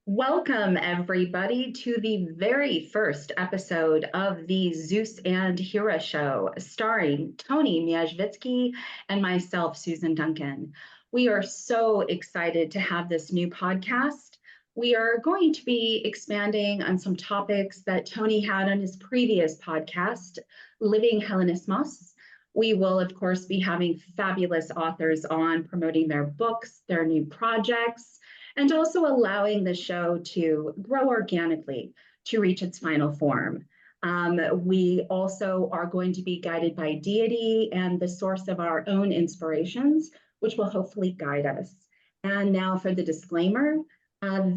Welcome, everybody, to the very first episode of the Zeus and Hera show, starring Tony Mierzwicki and myself, Susan Duncan. We are so excited to have this new podcast. We are going to be expanding on some topics that Tony had on his previous podcast, Living Hellenismos. We will, of course, be having fabulous authors on promoting their books, their new projects, and also allowing the show to grow organically to reach its final form. We also are going to be guided by deity and the source of our own inspirations, which will hopefully guide us. And now for the disclaimer.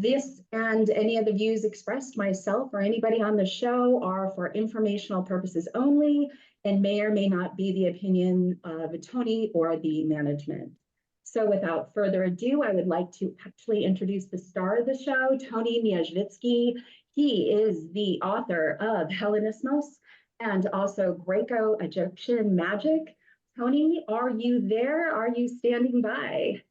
This and any of the views expressed myself or anybody on the show are for informational purposes only and may or may not be the opinion of Tony or the management. So without further ado, I would like to actually introduce the star of the show, Tony Mierzwicki. He is the author of Hellenismos and also Greco-Egyptian Magic. Tony, are you there? Are you standing by?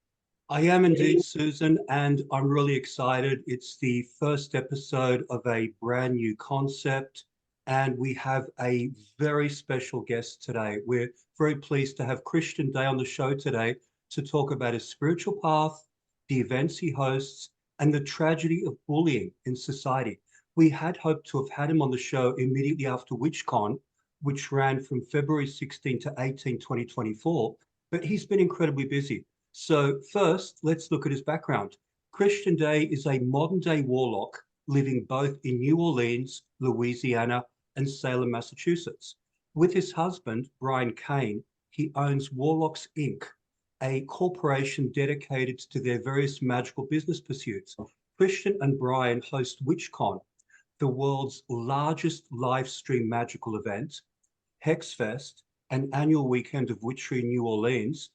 I am indeed, Susan, and I'm really excited. It's the first episode of a brand new concept, and we have a very special guest today. We're very pleased to have Christian Day on the show today to talk about his spiritual path, the events he hosts, and the tragedy of bullying in society. We had hoped to have had him on the show immediately after WitchCon, which ran from February 16 to 18, 2024, but he's been incredibly busy. So first, let's look at his background. Christian Day is a modern-day warlock living both in New Orleans, Louisiana, and Salem, Massachusetts. With his husband, Brian Kane, he owns Warlocks, Inc., a corporation dedicated to their various magical business pursuits. Christian and Brian host WitchCon, the world's largest live stream magical event, Hexfest, an annual weekend of witchery in New Orleans,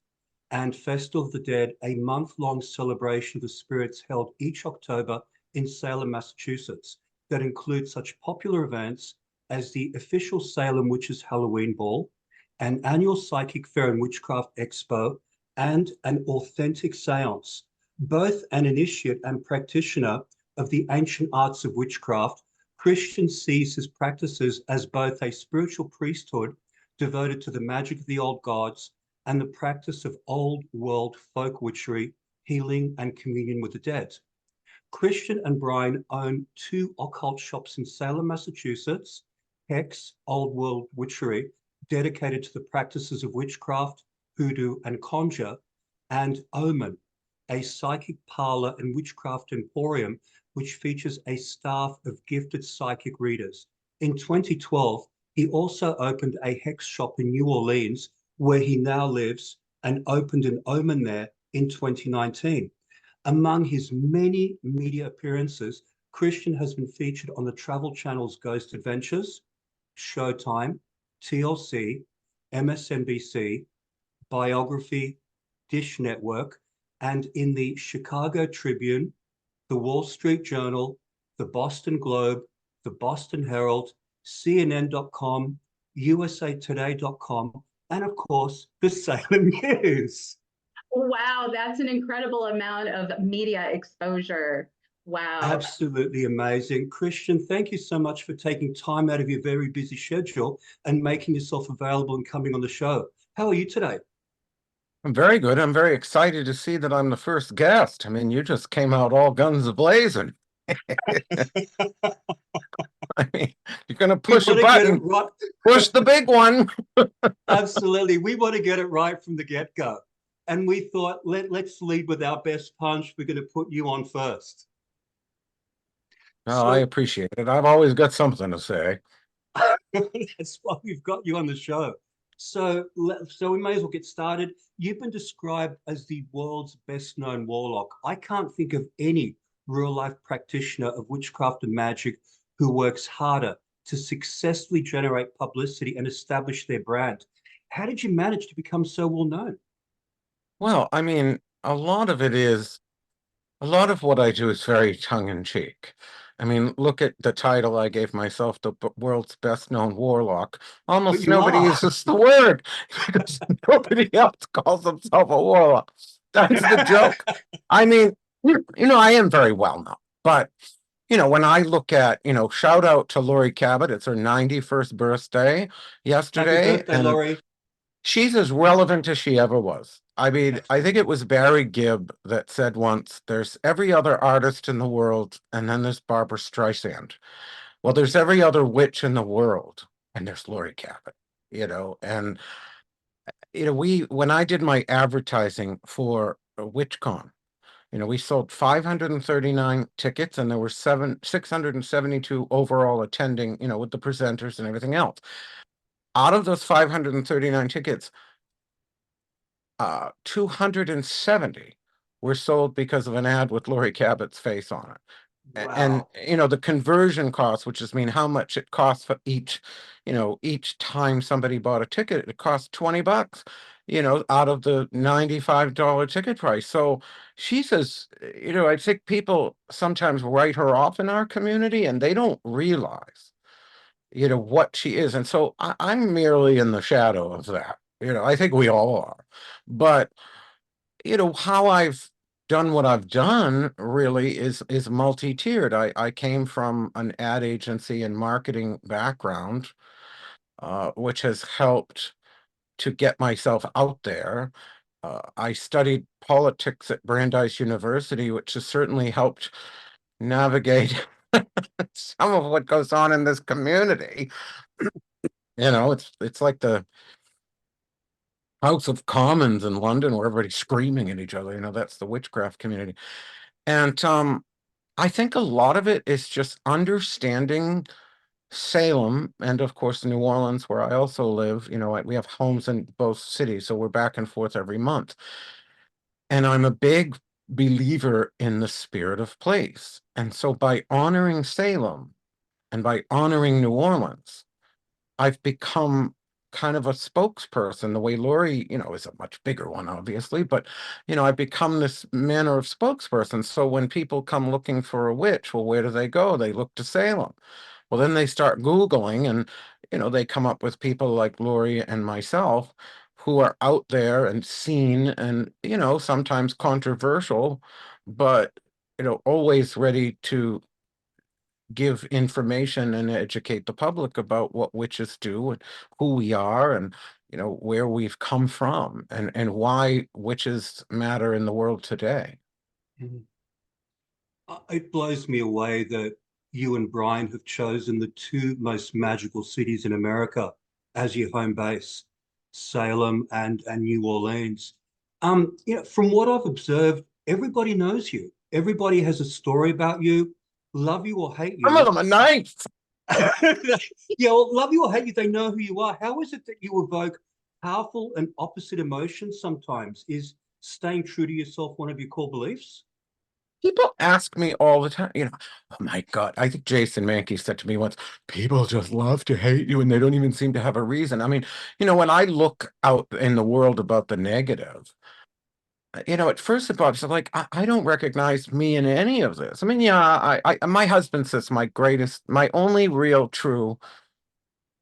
and Festival of the Dead, a month-long celebration of the spirits held each October in Salem, Massachusetts, that includes such popular events as the official Salem Witches Halloween Ball, an annual psychic fair and witchcraft expo, and an authentic seance. Both an initiate and practitioner of the ancient arts of witchcraft, Christian sees his practices as both a spiritual priesthood devoted to the magic of the old gods and the practice of old world folk witchery, healing, and communion with the dead. Christian and Brian own two occult shops in Salem, Massachusetts, Hex, Old World Witchery, dedicated to the practices of witchcraft, hoodoo, and conjure, and Omen, a psychic parlor and witchcraft emporium, which features a staff of gifted psychic readers. In 2012, he also opened a Hex shop in New Orleans, where he now lives, and opened an Omen there in 2019. Among his many media appearances, Christian has been featured on the Travel Channel's Ghost Adventures, Showtime, TLC, MSNBC, Biography, Dish Network, and in the Chicago Tribune, the Wall Street Journal, the Boston Globe, the Boston Herald, CNN.com, USAtoday.com, and of course, the Salem News. Wow, that's an incredible amount of media exposure. Wow. Absolutely amazing. Christian, thank you so much for taking time out of your very busy schedule and making yourself available and coming on the show. How are you today? I'm very good. I'm very excited to see that I'm the first guest. I mean, you just came out all guns a-blazing. I mean, you're going to push a button, right. Push the big one. Absolutely. We want to get it right from the get-go. And we thought, let's lead with our best punch. We're going to put you on first. No, I appreciate it. I've always got something to say. That's why we've got you on the show. So we may as well get started. You've been described as the world's best-known warlock. I can't think of any real-life practitioner of witchcraft and magic who works harder to successfully generate publicity and establish their brand. How did you manage to become so well-known? Well, I mean, a lot of what I do is very tongue-in-cheek. I mean, look at the title I gave myself, the world's best-known warlock. Almost nobody uses the word because nobody else calls himself a warlock. That's the joke. I mean, I am very well known. But, when I look at, shout out to Lori Cabot, it's her 91st birthday Happy yesterday, birthday, and Laurie. she's as relevant as she ever was. I mean, I think it was Barry Gibb that said once, there's every other artist in the world, and then there's Barbara Streisand. Well, there's every other witch in the world, and there's Lori Cabot, and when I did my advertising for WitchCon, we sold 539 tickets, and there were 672 overall attending, with the presenters and everything else. Out of those 539 tickets, 270 were sold because of an ad with Lori Cabot's face on it. And Wow. the conversion cost, which is how much it costs for each time somebody bought a ticket, it costs $20, out of the $95 ticket price. So she says, I think people sometimes write her off in our community and they don't realize, what she is. And so I'm merely in the shadow of that. I think we all are. But how I've done what I've done really is multi-tiered. I came from an ad agency and marketing background, which has helped to get myself out there. I studied politics at Brandeis University, which has certainly helped navigate some of what goes on in this community. It's like the House of Commons in London where everybody's screaming at each other. That's the witchcraft community. And I think a lot of it is just understanding Salem and, of course, New Orleans, where I also live. We have homes in both cities, so we're back and forth every month. And I'm a big believer in the spirit of place. And so by honoring Salem and by honoring New Orleans, I've become kind of a spokesperson, the way Lori, is a much bigger one, obviously, but, I've become this manner of spokesperson. So when people come looking for a witch, well, where do they go? They look to Salem. Well, then they start Googling and, they come up with people like Lori and myself who are out there and seen and, sometimes controversial, but, always ready to give information and educate the public about what witches do and who we are and where we've come from and why witches matter in the world today. Mhm. It blows me away that you and Brian have chosen the two most magical cities in America as your home base, Salem and New Orleans. From what I've observed, everybody knows you. Everybody has a story about you, love you or hate Some of you. them are nice. Yeah, well, love you or hate you, they know who you are. How is it that you evoke powerful and opposite emotions sometimes? Is staying true to yourself one of your core beliefs? People ask me all the time, oh my God, I think Jason Mankey said to me once, people just love to hate you and they don't even seem to have a reason. I mean, when I look out in the world about the negative, at first of all, it's like, I don't recognize me in any of this. I mean, yeah, my husband says my only real true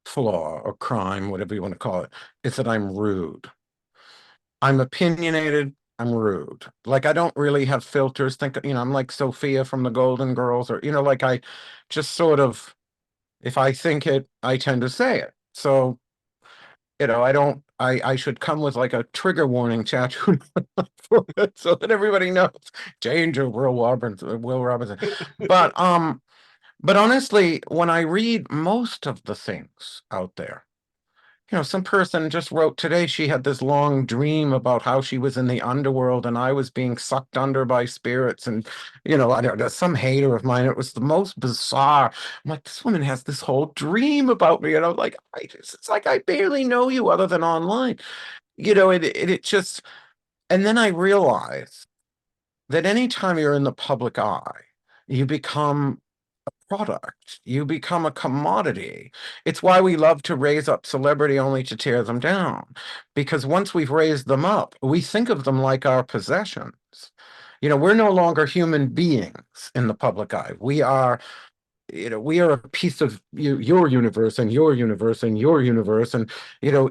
flaw or crime, whatever you want to call it, is that I'm rude. I'm opinionated. I'm rude. Like I don't really have filters. I'm like Sophia from the Golden Girls, or like I just sort of, if I think it, I tend to say it. So I don't. I should come with like a trigger warning tattoo for it so that everybody knows. Danger, Will Robinson. But honestly, when I read most of the things out there, some person just wrote today she had this long dream about how she was in the underworld and I was being sucked under by spirits. And, I don't know, some hater of mine, it was the most bizarre. I'm like, this woman has this whole dream about me. And I'm like, it's like I barely know you other than online. It just, and then I realized that anytime you're in the public eye, you become product. You become a commodity. It's why we love to raise up celebrity only to tear them down. Because once we've raised them up, we think of them like our possessions. We're no longer human beings in the public eye. We are we are a piece of your universe and your universe and your universe. And,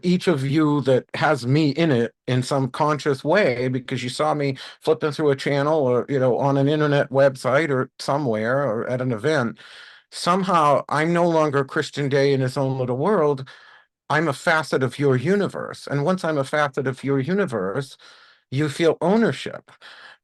each of you that has me in it in some conscious way, because you saw me flipping through a channel or, on an internet website or somewhere or at an event, somehow I'm no longer Christian Day in his own little world. I'm a facet of your universe. And once I'm a facet of your universe, you feel ownership.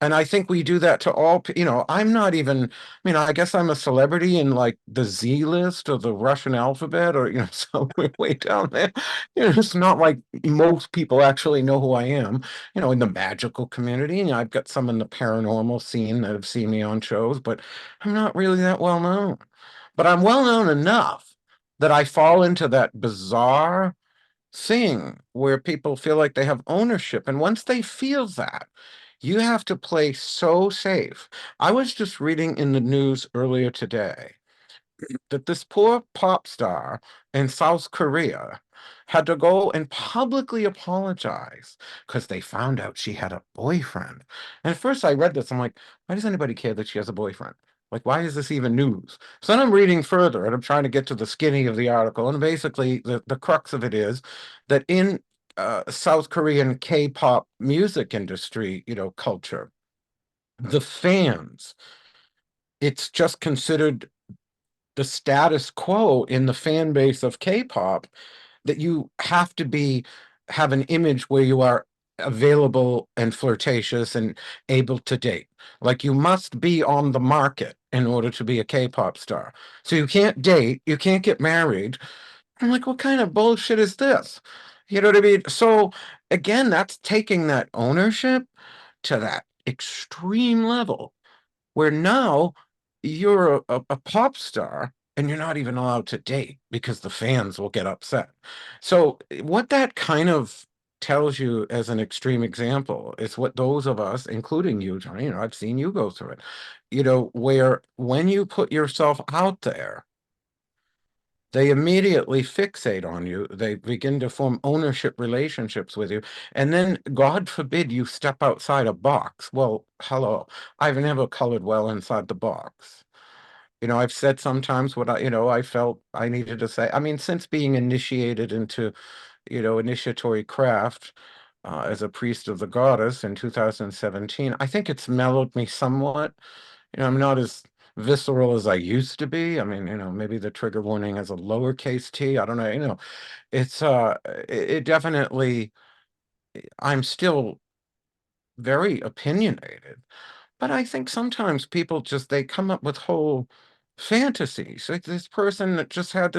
And I think we do that to all, I'm not even, I guess I'm a celebrity in like the Z list or the Russian alphabet or, somewhere way down there. It's not like most people actually know who I am, in the magical community. And I've got some in the paranormal scene that have seen me on shows, but I'm not really that well known. But I'm well known enough that I fall into that bizarre thing where people feel like they have ownership. And once they feel that, you have to play so safe. I was just reading in the news earlier today that this poor pop star in South Korea had to go and publicly apologize because they found out she had a boyfriend. And at first I read this, I'm like, why does anybody care that she has a boyfriend? Like, why is this even news? So then I'm reading further and I'm trying to get to the skinny of the article. And basically, the crux of it is that in South Korean K-pop music industry, culture, the fans, it's just considered the status quo in the fan base of K-pop that you have to have an image where you are available and flirtatious and able to date. Like you must be on the market in order to be a K-pop star. So you can't date, you can't get married. I'm like, what kind of bullshit is this? You know what I mean? So again, that's taking that ownership to that extreme level where now you're a pop star and you're not even allowed to date because the fans will get upset. So what that kind of tells you as an extreme example is what those of us, including you, Johnny, I've seen you go through it, where when you put yourself out there, they immediately fixate on you. They begin to form ownership relationships with you. And then, God forbid, you step outside a box. Well, hello, I've never colored well inside the box. I've said sometimes what I felt I needed to say. I mean, since being initiated into, initiatory craft as a priest of the goddess in 2017, I think it's mellowed me somewhat. I'm not as visceral as I used to be. I mean, maybe the trigger warning has a lowercase t. I don't know. It's it definitely, I'm still very opinionated, but I think sometimes people they come up with whole fantasies. Like this person that just had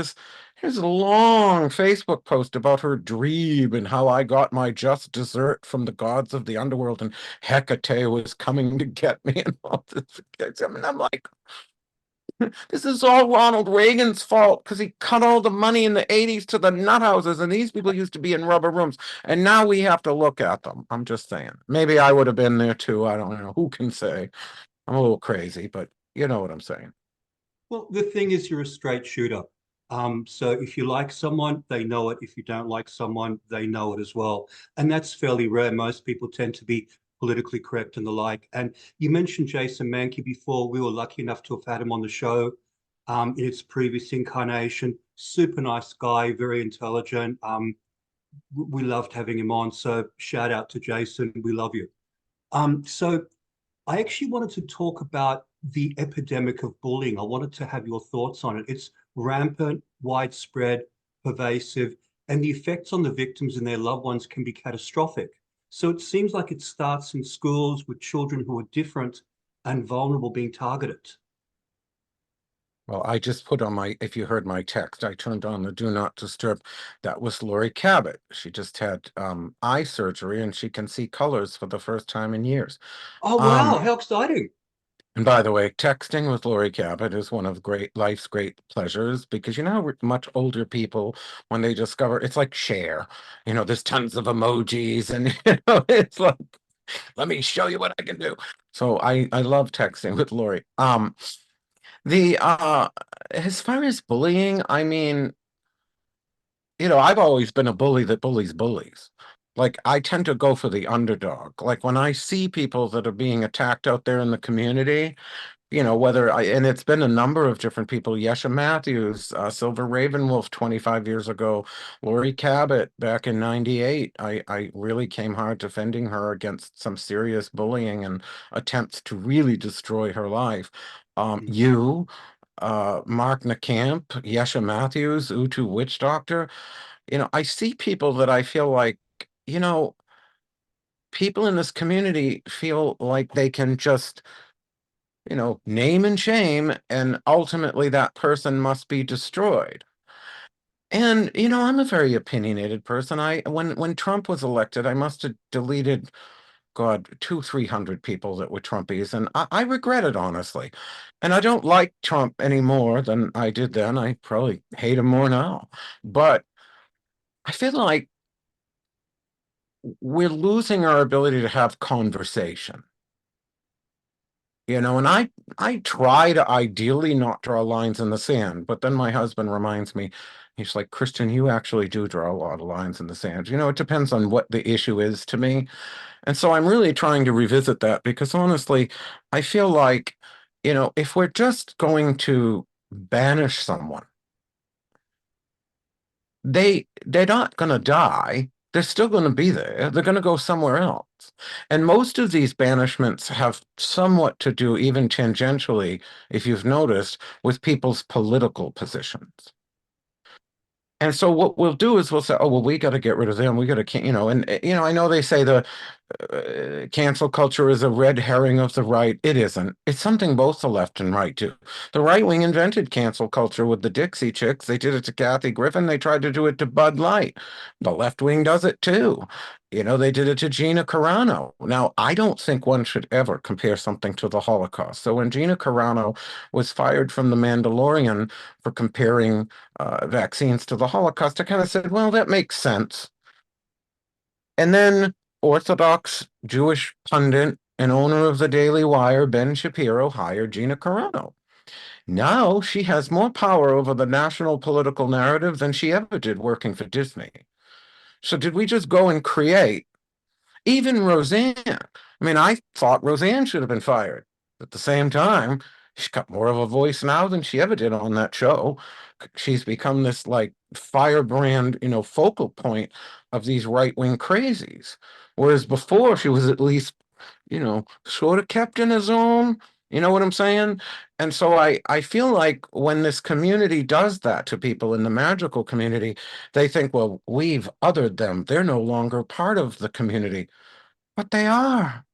here's a long Facebook post about her dream and how I got my just dessert from the gods of the underworld and Hecate was coming to get me and all this. I mean, I'm like, this is all Ronald Reagan's fault because he cut all the money in the 80s to the nut houses, and these people used to be in rubber rooms, and now we have to look at them. I'm just saying. Maybe I would have been there too. I don't know. Who can say? I'm a little crazy, but you know what I'm saying. Well, the thing is, you're a straight shooter. So if you like someone, they know it. If you don't like someone, they know it as well. And that's fairly rare. Most people tend to be politically correct and the like. And you mentioned Jason Mankey before. We were lucky enough to have had him on the show in its previous incarnation. Super nice guy, very intelligent. We loved having him on. So shout out to Jason. We love you. So I actually wanted to talk about the epidemic of bullying. I wanted to have your thoughts on it. It's rampant, widespread, pervasive, and the effects on the victims and their loved ones can be catastrophic. So it seems like it starts in schools with children who are different and vulnerable being targeted. Well, I just put on if you heard my text, I turned on the do not disturb. That was Lori Cabot. She just had eye surgery and she can see colors for the first time in years. Oh, wow, how exciting. And by the way, texting with Lori Cabot is one of life's great pleasures because much older people, when they discover it's like share, there's tons of emojis and it's like, let me show you what I can do. So I love texting with Lori. The as far as bullying, I mean, I've always been a bully that bullies bullies. Like I tend to go for the underdog. Like when I see people that are being attacked out there in the community, whether and it's been a number of different people, Yesha Matthews, Silver Ravenwolf 25 years ago, Lori Cabot back in 98. I really came hard defending her against some serious bullying and attempts to really destroy her life. You, Mark Nakamp, Yesha Matthews, Utu Witch Doctor, I see people that I feel like, you know, people in this community feel like they can just, name and shame, and ultimately that person must be destroyed. And, I'm a very opinionated person. When Trump was elected, I must have deleted, God, 300 people that were Trumpies, and I regret it, honestly. And I don't like Trump any more than I did then. I probably hate him more now. But I feel like we're losing our ability to have conversation. And I try to ideally not draw lines in the sand, but then my husband reminds me, he's like, Christian, you actually do draw a lot of lines in the sand. It depends on what the issue is to me. And so I'm really trying to revisit that, because honestly, I feel like, if we're just going to banish someone, they're not going to die. They're still going to be there. They're going to go somewhere else. And most of these banishments have somewhat to do, even tangentially, if you've noticed, with people's political positions. And so what we'll do is we'll say, oh, well, we got to get rid of them. We got to, I know they say the cancel culture is a red herring of the right. It isn't. It's something both the left and right do. The right wing invented cancel culture with the Dixie Chicks. They did it to Kathy Griffin. They tried to do it to Bud Light. The left wing does it too. They did it to Gina Carano. Now, I don't think one should ever compare something to the Holocaust. So when Gina Carano was fired from The Mandalorian for comparing vaccines to the Holocaust, I kind of said, well, that makes sense. And then Orthodox Jewish pundit and owner of the Daily Wire, Ben Shapiro, hired Gina Carano. Now she has more power over the national political narrative than she ever did working for Disney. So did we just go and create? Even Roseanne. I mean, I thought Roseanne should have been fired. At the same time, she's got more of a voice now than she ever did on that show. She's become this like firebrand, focal point of these right-wing crazies. Whereas before she was at least, sort of kept in a zone. You know what I'm saying? And so I feel like when this community does that to people in the magical community, they think, well, we've othered them. They're no longer part of the community. But they are.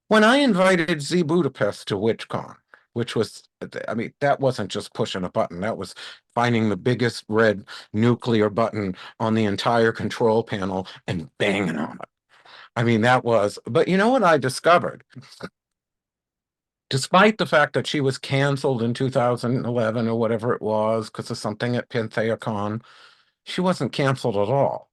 When I invited Z Budapest to WitchCon, which was, I mean, that wasn't just pushing a button. That was finding the biggest red nuclear button on the entire control panel and banging on it. I mean, but you know what I discovered? Despite the fact that she was canceled in 2011 or whatever it was because of something at PantheaCon, she wasn't canceled at all.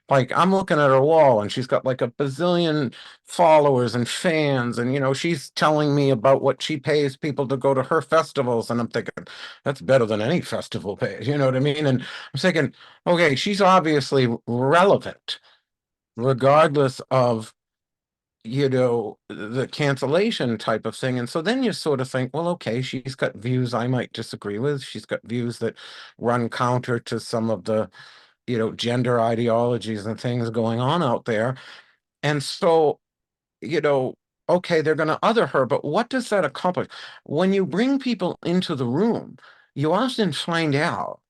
Like, I'm looking at her wall and she's got like a bazillion followers and fans, and she's telling me about what she pays people to go to her festivals, and I'm thinking that's better than any festival pays, you know what I mean? And I'm thinking, okay, she's obviously relevant regardless of the cancellation type of thing. And so then you sort of think, well, okay, she's got views I might disagree with. She's got views that run counter to some of the gender ideologies and things going on out there. And so, okay, they're going to other her, but what does that accomplish? When you bring people into the room, you often find out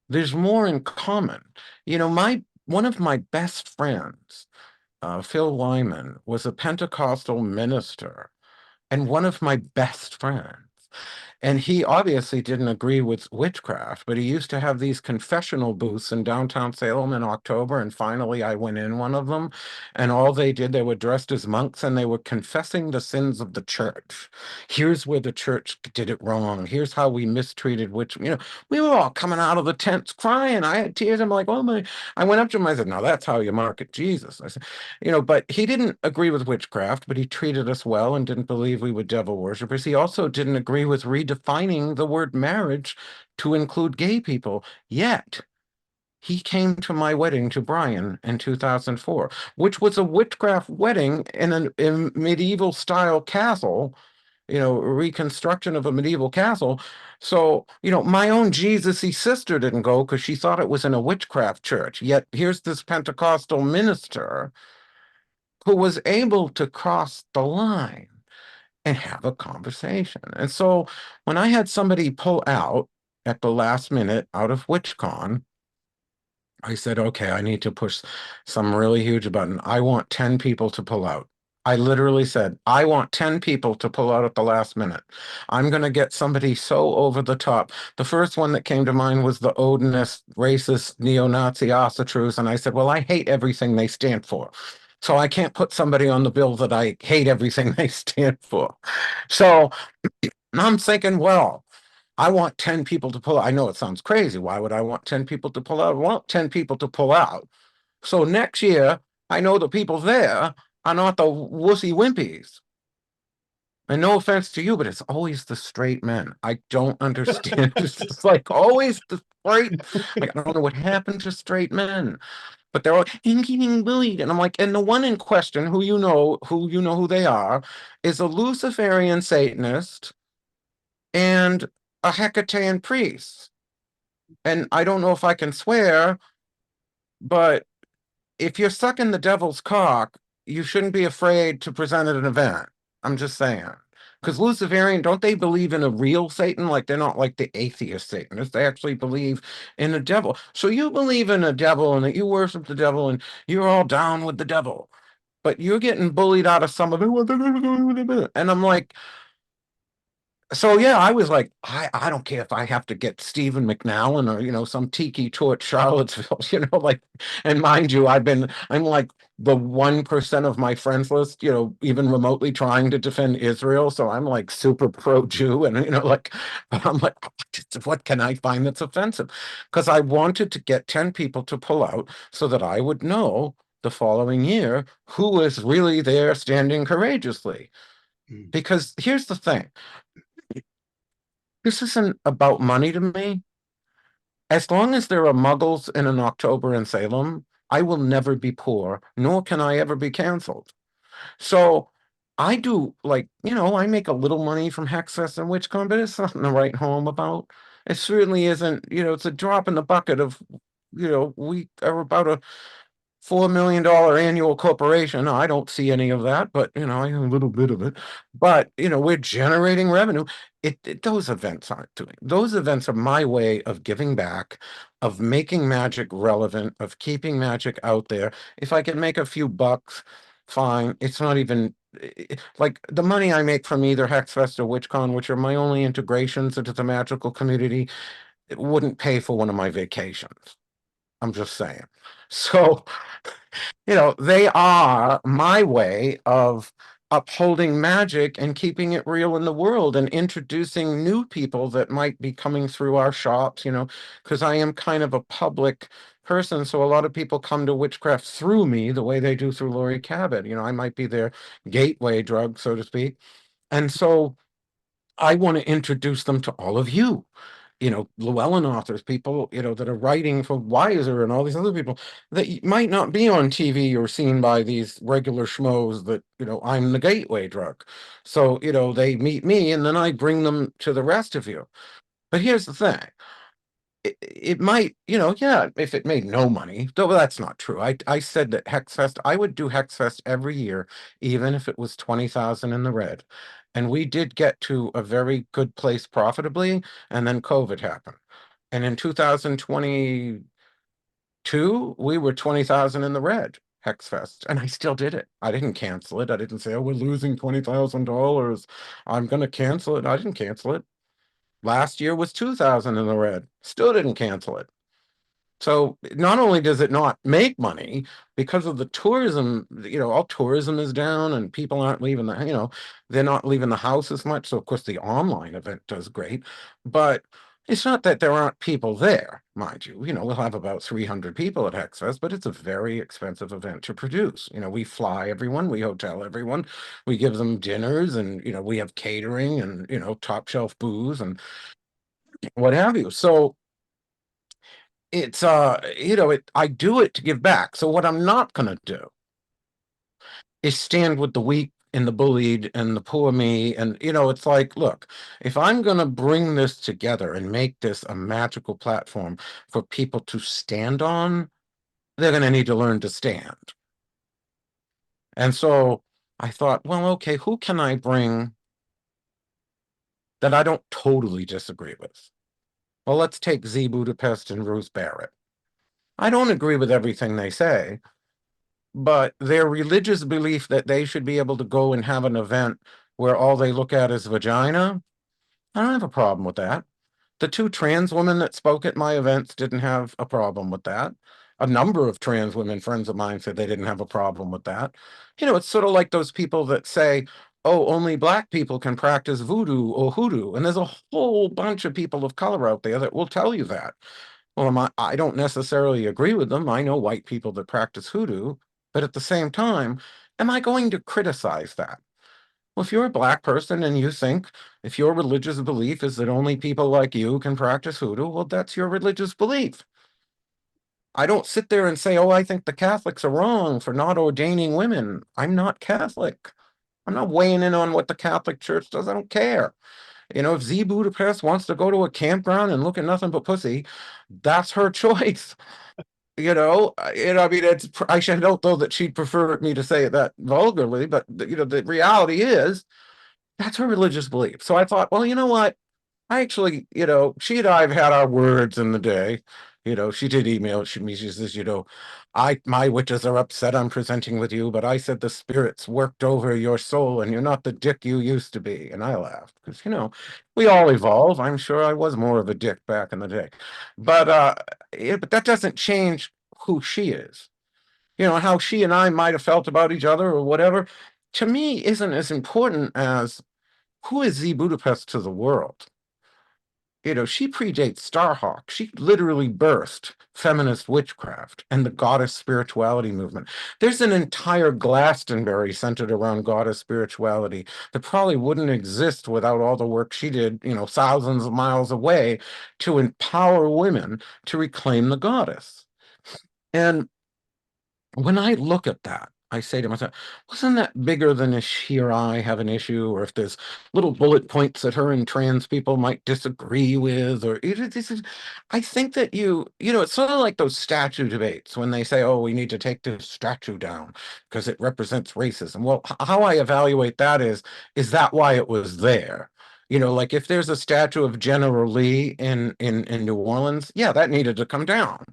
there's more in common. One of my best friends, Phil Wyman, was a Pentecostal minister and one of my best friends. And he obviously didn't agree with witchcraft, but he used to have these confessional booths in downtown Salem in October. And finally, I went in one of them, and all they did, they were dressed as monks and they were confessing the sins of the church. Here's where the church did it wrong. Here's how we mistreated we were all coming out of the tents crying. I had tears. I'm like, oh my, I went up to him. I said, now that's how you market Jesus. I said, but he didn't agree with witchcraft, but he treated us well and didn't believe we were devil worshippers. He also didn't agree with redefining the word marriage to include gay people. Yet he came to my wedding to Brian in 2004, which was a witchcraft wedding in a medieval style castle reconstruction of a medieval castle. So, my own Jesus-y sister didn't go because she thought it was in a witchcraft church. Yet here's this Pentecostal minister who was able to cross the line and have a conversation. And so when I had somebody pull out at the last minute out of WitchCon, I said, okay, I need to push some really huge button. I want 10 people to pull out. I literally said, I want 10 people to pull out at the last minute. I'm going to get somebody so over the top. The first one that came to mind was the Odinist, racist, neo-Nazi Asatruth. And I said, well, I hate everything they stand for. So I can't put somebody on the bill that I hate everything they stand for. So I'm thinking, well, I want 10 people to pull out. I know it sounds crazy. Why would I want 10 people to pull out? I want 10 people to pull out. So next year, I know the people there are not the wussy wimpies. And no offense to you, but it's always the straight men. I don't understand. It's like always the straight. Like, I don't know what happened to straight men, but they're all getting bullied. And I'm like, and the one in question, who you know who they are, is a Luciferian Satanist and a Hecatean priest. And I don't know if I can swear, but if you're sucking the devil's cock, you shouldn't be afraid to present at an event. I'm just saying. Because Luciferian, don't they believe in a real Satan? Like they're not like the atheist Satanists. They actually believe in a devil. So you believe in a devil and that you worship the devil and you're all down with the devil. But you're getting bullied out of some of it. And I'm like, so yeah, I was like, I don't care if I have to get Stephen McNallen or some tiki torch Charlottesville, like, and mind you, I'm like the 1% of my friends list, even remotely trying to defend Israel, so I'm like super pro Jew, and like, but I'm like, what can I find that's offensive? Because I wanted to get 10 people to pull out so that I would know the following year who is really there standing courageously. Because here's the thing. This isn't about money to me. As long as there are muggles in an October in Salem, I will never be poor, nor can I ever be canceled. So I do I make a little money from Hexfest and WitchCon, but it's nothing to write home about. It certainly isn't, it's a drop in the bucket of, we are about a $4 million annual corporation. I don't see any of that, but I have a little bit of it. But we're generating revenue. Those events aren't doing. Those events are my way of giving back, of making magic relevant, of keeping magic out there. If I can make a few bucks, fine. It's not even like the money I make from either Hexfest or WitchCon, which are my only integrations into the magical community. It wouldn't pay for one of my vacations. I'm just saying. So, they are my way of upholding magic and keeping it real in the world and introducing new people that might be coming through our shops, because I am kind of a public person. So a lot of people come to witchcraft through me the way they do through Laurie Cabot. I might be their gateway drug, so to speak. And so I want to introduce them to all of you. Llewellyn authors, people, that are writing for Wiser and all these other people that might not be on TV or seen by these regular schmoes that, I'm the gateway drug. So, they meet me and then I bring them to the rest of you. But here's the thing. It might, yeah, if it made no money, though that's not true. I said that Hexfest, I would do Hexfest every year, even if it was 20,000 in the red. And we did get to a very good place profitably, and then COVID happened. And in 2022, we were 20,000 in the red, Hexfest, and I still did it. I didn't cancel it. I didn't say, oh, we're losing $20,000. I'm going to cancel it. I didn't cancel it. Last year was 2,000 in the red. Still didn't cancel it. So not only does it not make money because of the tourism, all tourism is down and people aren't leaving they're not leaving the house as much. So of course the online event does great, but it's not that there aren't people there, mind you. We'll have about 300 people at Hexfest, but it's a very expensive event to produce. We fly everyone, we hotel everyone, we give them dinners, and we have catering and top shelf booze and what have you. So it's I do it to give back. So what I'm not going to do is stand with the weak in the bullied and the poor me. And, it's like, look, if I'm going to bring this together and make this a magical platform for people to stand on, they're going to need to learn to stand. And so I thought, well, okay, who can I bring that I don't totally disagree with? Well, let's take Z Budapest and Ruth Barrett. I don't agree with everything they say, but their religious belief that they should be able to go and have an event where all they look at is vagina, I don't have a problem with that. The two trans women that spoke at my events didn't have a problem with that. A number of trans women friends of mine said they didn't have a problem with that. It's sort of like those people that say, oh, only black people can practice voodoo or hoodoo. And there's a whole bunch of people of color out there that will tell you that. Well, I don't necessarily agree with them. I know white people that practice hoodoo, but at the same time, am I going to criticize that? Well, if you're a black person and you think if your religious belief is that only people like you can practice hoodoo, well, that's your religious belief. I don't sit there and say, oh, I think the Catholics are wrong for not ordaining women. I'm not Catholic. I'm not weighing in on what the Catholic Church does. I don't care. If Z Budapest wants to go to a campground and look at nothing but pussy, that's her choice. I mean, I should note though that she'd prefer me to say it that vulgarly, but the reality is that's her religious belief. So I thought, well, you know what? I actually, she and I have had our words in the day. She did email me. She says, my witches are upset I'm presenting with you, but I said the spirits worked over your soul and you're not the dick you used to be. And I laughed because, we all evolve. I'm sure I was more of a dick back in the day. But that doesn't change who she is. How she and I might have felt about each other or whatever, to me, isn't as important as who is Z Budapest to the world. She predates Starhawk. She literally birthed feminist witchcraft and the goddess spirituality movement. There's an entire Glastonbury centered around goddess spirituality that probably wouldn't exist without all the work she did, thousands of miles away to empower women to reclaim the goddess. And when I look at that, I say to myself, wasn't that bigger than if she or I have an issue, or if there's little bullet points that her and trans people might disagree with, or I think that it's sort of like those statue debates when they say, oh, we need to take this statue down because it represents racism. Well, how I evaluate that is that why it was there? Like if there's a statue of General Lee in New Orleans, yeah, that needed to come down.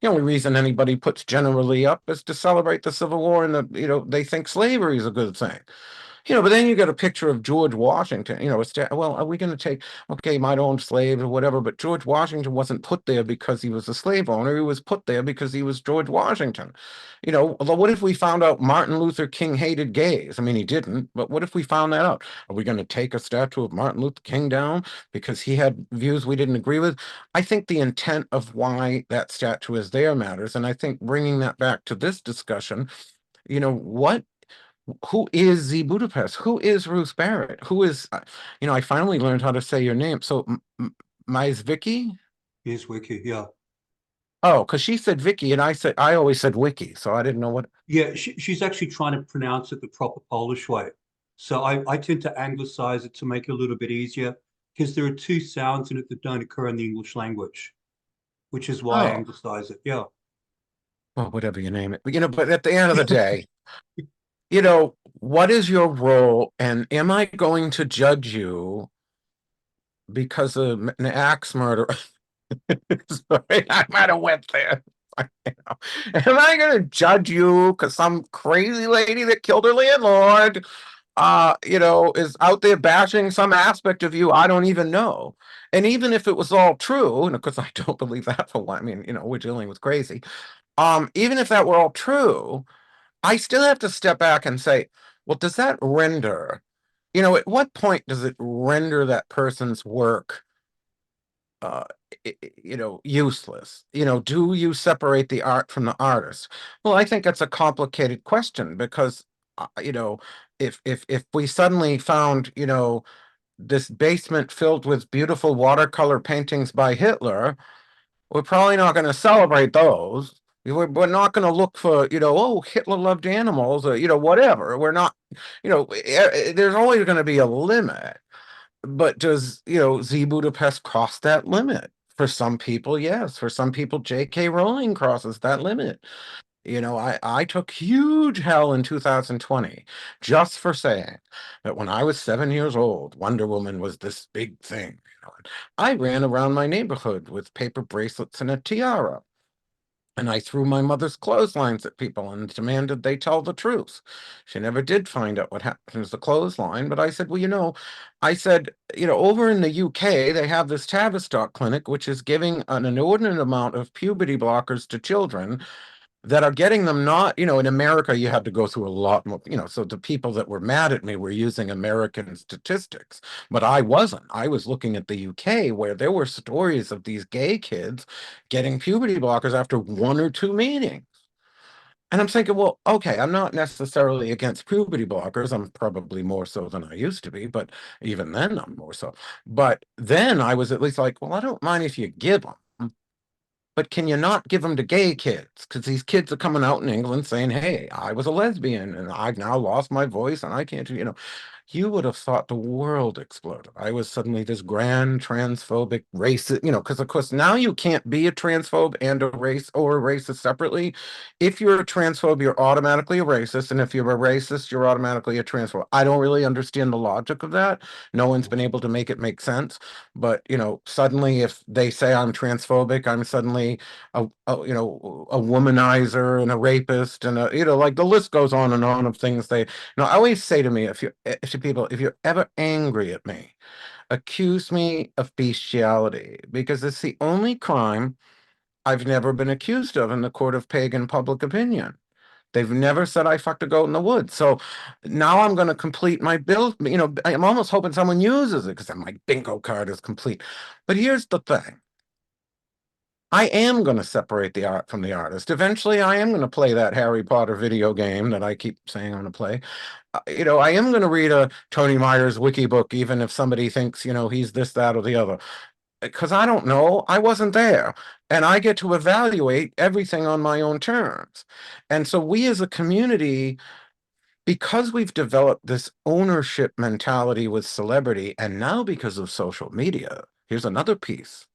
The only reason anybody puts generally up is to celebrate the Civil War and they think slavery is a good thing. But then you get a picture of George Washington, well, are we going to take, okay, might own slaves or whatever, but George Washington wasn't put there because he was a slave owner. He was put there because he was George Washington. Although what if we found out Martin Luther King hated gays? I mean, he didn't, but what if we found that out? Are we going to take a statue of Martin Luther King down because he had views we didn't agree with? I think the intent of why that statue is there matters. And I think bringing that back to this discussion, who is Z Budapest? Who is Ruth Barrett? Who is, I finally learned how to say your name. So, Mierzwicki? Mierzwicki, yeah. Oh, because she said Vicky and I always said Wiki, so I didn't know what. Yeah, she's actually trying to pronounce it the proper Polish way. So I tend to anglicize it to make it a little bit easier because there are two sounds in it that don't occur in the English language, which is why I anglicize it. Yeah. Well, whatever you name it. But at the end of the day, what is your role? And am I going to judge you because of an axe murder? Sorry, I might have went there. Am I going to judge you because some crazy lady that killed her landlord, is out there bashing some aspect of you I don't even know? And even if it was all true, and of course I don't believe that for one, I mean, we're dealing with crazy. Even if that were all true, I still have to step back and say, well, does that render, at what point does it render that person's work, useless? Do you separate the art from the artist? Well, I think that's a complicated question because, if we suddenly found, this basement filled with beautiful watercolor paintings by Hitler, we're probably not going to celebrate those. We're not going to look for, oh, Hitler loved animals or, whatever. We're not, there's always going to be a limit. But does, Z Budapest cross that limit? For some people, yes. For some people, J.K. Rowling crosses that limit. I took huge hell in 2020 just for saying that when I was 7 years old, Wonder Woman was this big thing. I ran around my neighborhood with paper bracelets and a tiara. And I threw my mother's clotheslines at people and demanded they tell the truth. She never did find out what happened to the clothesline, but I said, well, over in the UK, they have this Tavistock clinic, which is giving an inordinate amount of puberty blockers to children that are getting them not, in America, you had to go through a lot more, so the people that were mad at me were using American statistics, but I wasn't. I was looking at the UK where there were stories of these gay kids getting puberty blockers after 1 or 2 meetings. And I'm thinking, well, okay, I'm not necessarily against puberty blockers. I'm probably more so than I used to be, but even then I'm more so. But then I was at least like, well, I don't mind if you give them. But can you not give them to gay kids? Because these kids are coming out in England saying, hey, I was a lesbian and I've now lost my voice and I can't, you would have thought the world exploded. I was suddenly this grand transphobic racist, because of course now you can't be a transphobe and a race or a racist separately. If you're a transphobe, you're automatically a racist. And if you're a racist, you're automatically a transphobe. I don't really understand the logic of that. No one's been able to make it make sense. But, suddenly if they say I'm transphobic, I'm suddenly a womanizer and a rapist and like the list goes on and on of things I always say to me, to people, if you're ever angry at me, accuse me of bestiality because it's the only crime I've never been accused of in the court of pagan public opinion. They've never said I fucked a goat in the woods. So now I'm going to complete my bill. I'm almost hoping someone uses it because my bingo card is complete. But here's the thing. I am going to separate the art from the artist. Eventually, I am going to play that Harry Potter video game that I keep saying I'm going to play. I am going to read a Tony Myers wiki book, even if somebody thinks, he's this, that, or the other. Because I don't know. I wasn't there. And I get to evaluate everything on my own terms. And so we as a community, because we've developed this ownership mentality with celebrity, and now because of social media, here's another piece.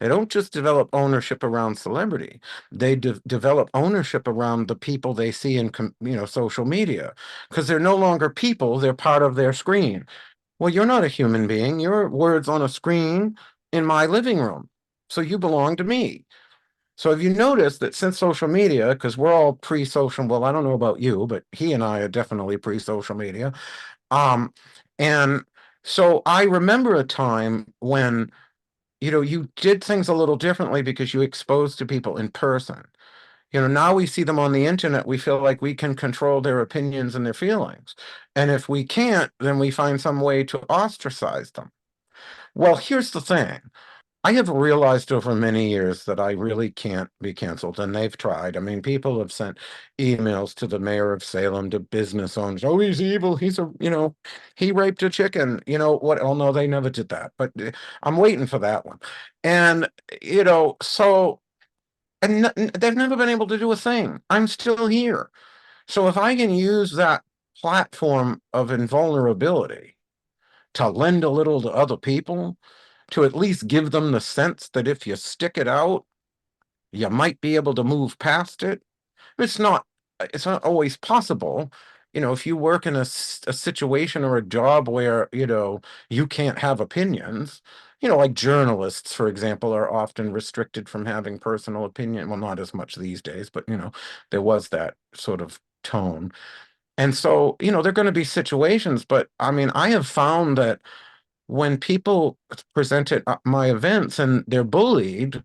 They don't just develop ownership around celebrity. They develop ownership around the people they see in social media because they're no longer people, they're part of their screen. Well, you're not a human being. You're words on a screen in my living room. So you belong to me. So have you noticed that since social media, because we're all pre-social, well, I don't know about you, but he and I are definitely pre-social media. And so I remember a time when you did things a little differently because you exposed to people in person. Now we see them on the internet, we feel like we can control their opinions and their feelings. And if we can't, then we find some way to ostracize them. Well, here's the thing. I have realized over many years that I really can't be canceled, and they've tried. I mean, people have sent emails to the mayor of Salem, to business owners. Oh, he's evil. He raped a chicken. You know what? Oh, no, they never did that. But I'm waiting for that one. And, they've never been able to do a thing. I'm still here. So if I can use that platform of invulnerability to lend a little to other people, to at least give them the sense that if you stick it out, you might be able to move past it. It's not it's not always possible. If you work in a situation or a job where, you can't have opinions, like journalists, for example, are often restricted from having personal opinion. Well, not as much these days, but, there was that sort of tone. And so, there are going to be situations, but I mean, I have found that when people present at my events and they're bullied,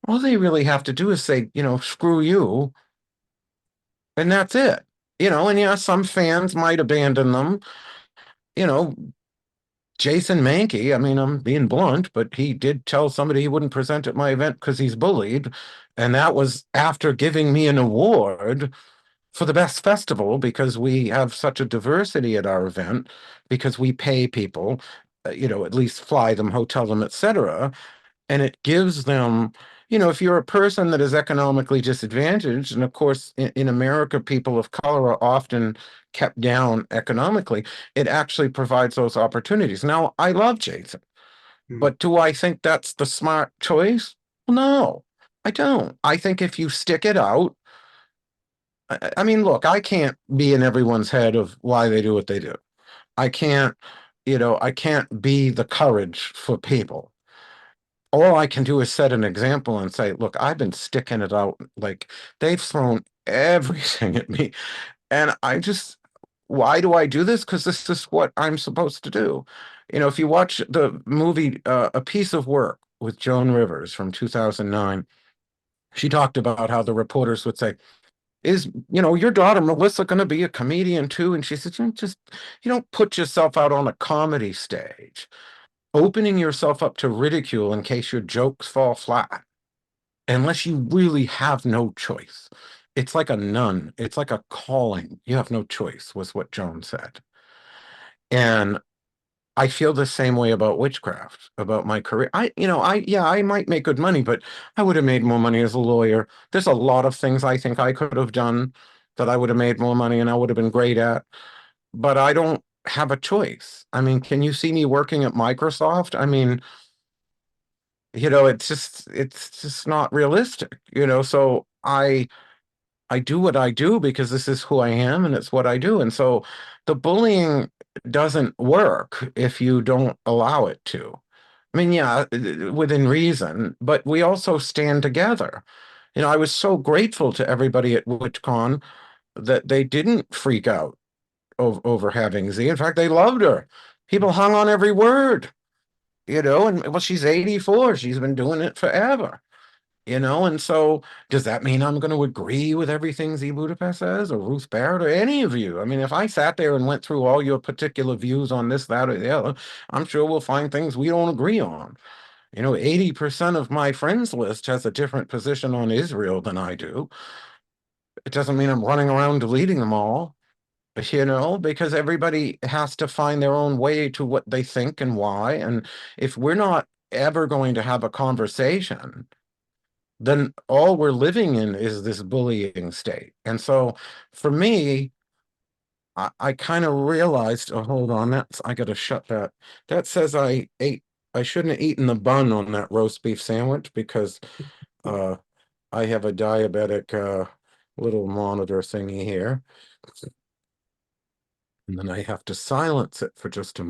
all they really have to do is say, screw you, and that's it. And yeah, some fans might abandon them. You know, Jason Mankey, I mean, I'm being blunt, but he did tell somebody he wouldn't present at my event because he's bullied. And that was after giving me an award for the best festival because we have such a diversity at our event, because we pay people, at least fly them, hotel them, etc. And it gives them if you're a person that is economically disadvantaged, and of course, in America, people of color are often kept down economically, it actually provides those opportunities. Now, I love Jason, Mm. but do I think that's the smart choice? Well, no, I don't. I think if you stick it out, I mean, look, I can't be in everyone's head of why they do what they do. I can't, I can't be the courage for people. All I can do is set an example and say, look, I've been sticking it out. Like they've thrown everything at me. And why do I do this? Because this is what I'm supposed to do. If you watch the movie A Piece of Work with Joan Rivers from 2009, she talked about how the reporters would say, is, your daughter Melissa going to be a comedian too? And she said, you don't put yourself out on a comedy stage, opening yourself up to ridicule in case your jokes fall flat, unless you really have no choice. It's like a nun. It's like a calling. You have no choice, was what Joan said. And I feel the same way about witchcraft, about my career. I might make good money, but I would have made more money as a lawyer. There's a lot of things I think I could have done that I would have made more money and I would have been great at, but I don't have a choice. I mean, can you see me working at Microsoft? I mean, it's just not realistic, so I do what I do because this is who I am and it's what I do. And so the bullying doesn't work if you don't allow it to. I mean, yeah, within reason, but we also stand together. I was so grateful to everybody at WitchCon that they didn't freak out over having Z. In fact, they loved her. People hung on every word, and well, she's 84. She's been doing it forever. And so does that mean I'm going to agree with everything Z Budapest says or Ruth Barrett or any of you? I mean, if I sat there and went through all your particular views on this, that, or the other, I'm sure we'll find things we don't agree on. 80% of my friends list has a different position on Israel than I do. It doesn't mean I'm running around deleting them all, because everybody has to find their own way to what they think and why. And if we're not ever going to have a conversation, then all we're living in is this bullying state. And so for me, I kind of realized, oh, hold on, I gotta shut that. That says I shouldn't have eaten the bun on that roast beef sandwich because uh I have a diabetic little monitor thingy here. And then I have to silence it for just a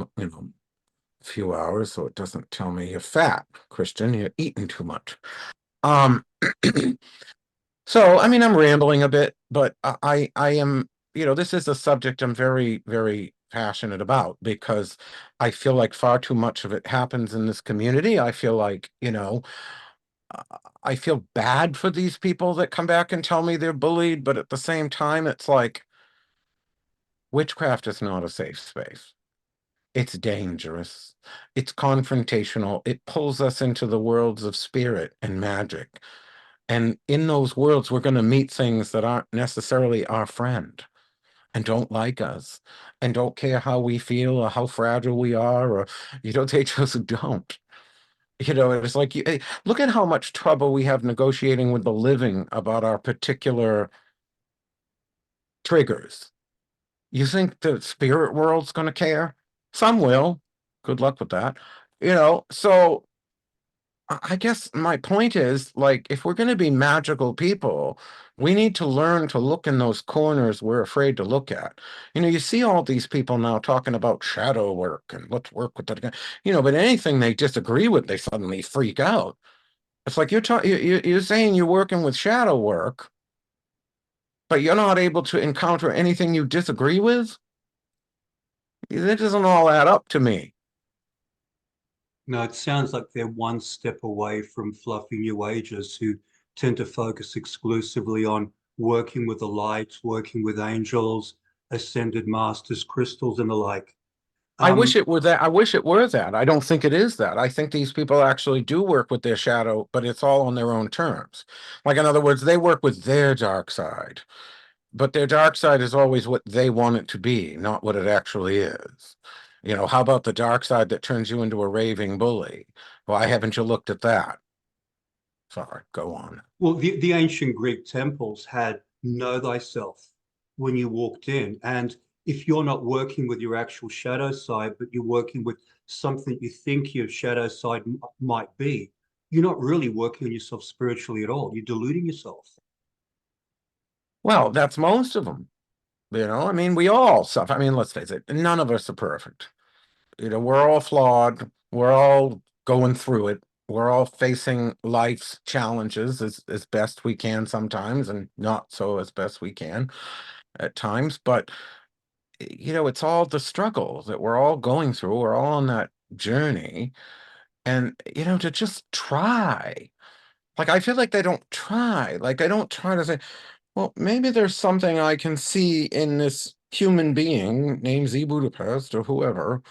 few hours so it doesn't tell me you're fat, Christian, you're eating too much. Um So, I mean, I'm rambling a bit, but I am, this is a subject I'm very, very passionate about because I feel like far too much of it happens in this community. I feel like, uh, I feel bad for these people that come back and tell me they're bullied, but at the same time, it's like witchcraft is not a safe space. It's dangerous. It's confrontational. It pulls us into the worlds of spirit and magic. And in those worlds, we're going to meet things that aren't necessarily our friend and don't like us and don't care how we feel or how fragile we are, or, they just don't. It's like, look at how much trouble we have negotiating with the living about our particular triggers. You think the spirit world's going to care? Some will. Good luck with that. So I guess my point is, like, if we're going to be magical people, we need to learn to look in those corners we're afraid to look at. You see all these people now talking about shadow work and let's work with that. But anything they disagree with, they suddenly freak out. It's like you're saying you're working with shadow work, but you're not able to encounter anything you disagree with. That doesn't all add up to me. No, it sounds like they're one step away from fluffy New Agers who tend to focus exclusively on working with the light, working with angels, ascended masters, crystals, and the like. I wish Um, it were that. I wish it were that. I don't think it is that. I think these people actually do work with their shadow, but it's all on their own terms. Like, in other words, they work with their dark side, but their dark side is always what they want it to be, not what it actually is. How about the dark side that turns you into a raving bully? Why haven't you looked at that? Sorry, go on. Well, the ancient Greek temples had know thyself when you walked in. And if you're not working with your actual shadow side, but you're working with something you think your shadow side might be, you're not really working on yourself spiritually at all. You're deluding yourself. Well, that's most of them. I mean, we all suffer. I mean, let's face it, none of us are perfect. We're all flawed. We're all going through it. We're all facing life's challenges as best we can sometimes, and not so as best we can at times. But, it's all the struggle that we're all going through. We're all on that journey. And, to just try. Like, I feel like they don't try. Like, they don't try to say, well, maybe there's something I can see in this human being named Z Budapest or whoever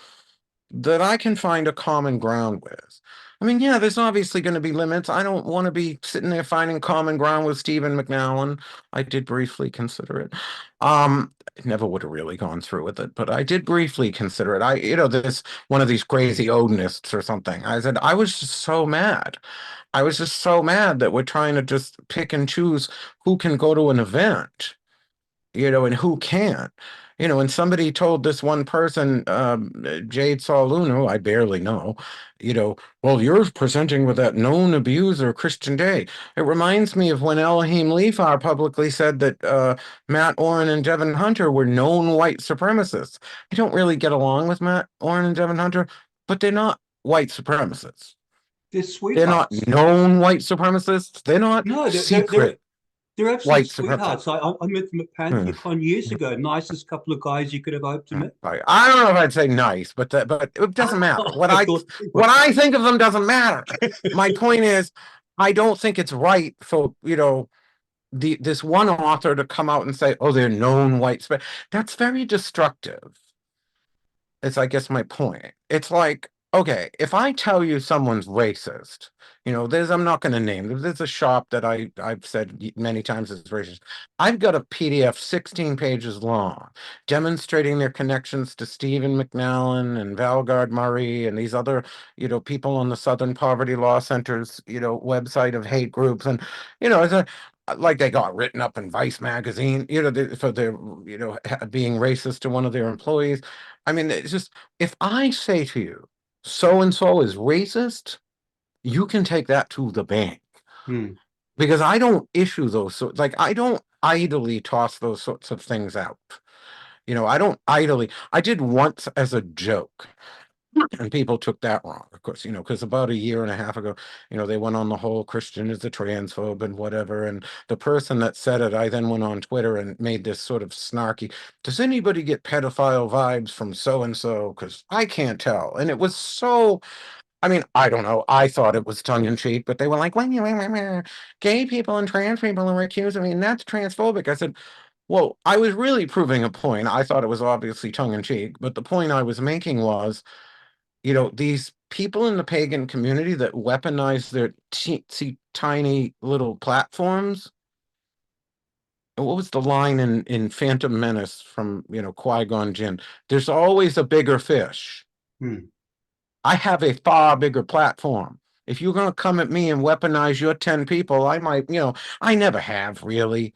that I can find a common ground with. I mean, yeah, there's obviously going to be limits. I don't want to be sitting there finding common ground with Stephen McNallen. I did briefly consider it. Never would have really gone through with it, but I did briefly consider it. This one of these crazy Odinists or something. I said, I was just so mad. I was just so mad that we're trying to just pick and choose who can go to an event, and who can't. And somebody told this one person, Jade Saloon, who I barely know, well, you're presenting with that known abuser, Christian Day. It reminds me of when Elohim Leafar publicly said that Matt Oren and Devin Hunter were known white supremacists. I don't really get along with Matt Oren and Devin Hunter, but they're not white supremacists. They're They're not sweethearts. known white supremacists. They're not No, secret they're absolute white supremacists. sweethearts. I met them at Hmm. PantheaCon years ago. Nicest couple of guys you could have hoped to meet. I don't know if I'd say nice, but it doesn't matter. What I I thought what I think of them doesn't matter. My point is, I don't think it's right for this one author to come out and say, "Oh, they're known white space." That's very destructive. It's, I guess, my point. It's like, okay, if I tell you someone's racist, I'm not going to name them. There's a shop that I've said many times is racist. I've got a PDF 16 pages long demonstrating their connections to Stephen McNallen and Valgard Murray and these other, people on the Southern Poverty Law Center's, website of hate groups. And, it's like they got written up in Vice magazine, for their, being racist to one of their employees. I mean, it's just, if I say to you, so and so is racist, you can take that to the bank. Because I don't issue those sorts, like, I don't idly toss those sorts of things out. I don't idly, I did once as a joke. And people took that wrong, of course, because about a year and a half ago, they went on the whole Christian is a transphobe and whatever. And the person that said it, I then went on Twitter and made this sort of snarky, does anybody get pedophile vibes from so-and-so? Because I can't tell. And it was so, I mean, I don't know. I thought it was tongue in cheek, but they were like, when gay people and trans people are accused of me, and that's transphobic. I said, well, I was really proving a point. I thought it was obviously tongue in cheek, but the point I was making was, these people in the pagan community that weaponize their teensy tiny little platforms. What was the line in Phantom Menace from, Qui-Gon Jinn? There's always a bigger fish. I have a far bigger platform. If you're going to come at me and weaponize your 10 people, I might, I never have really.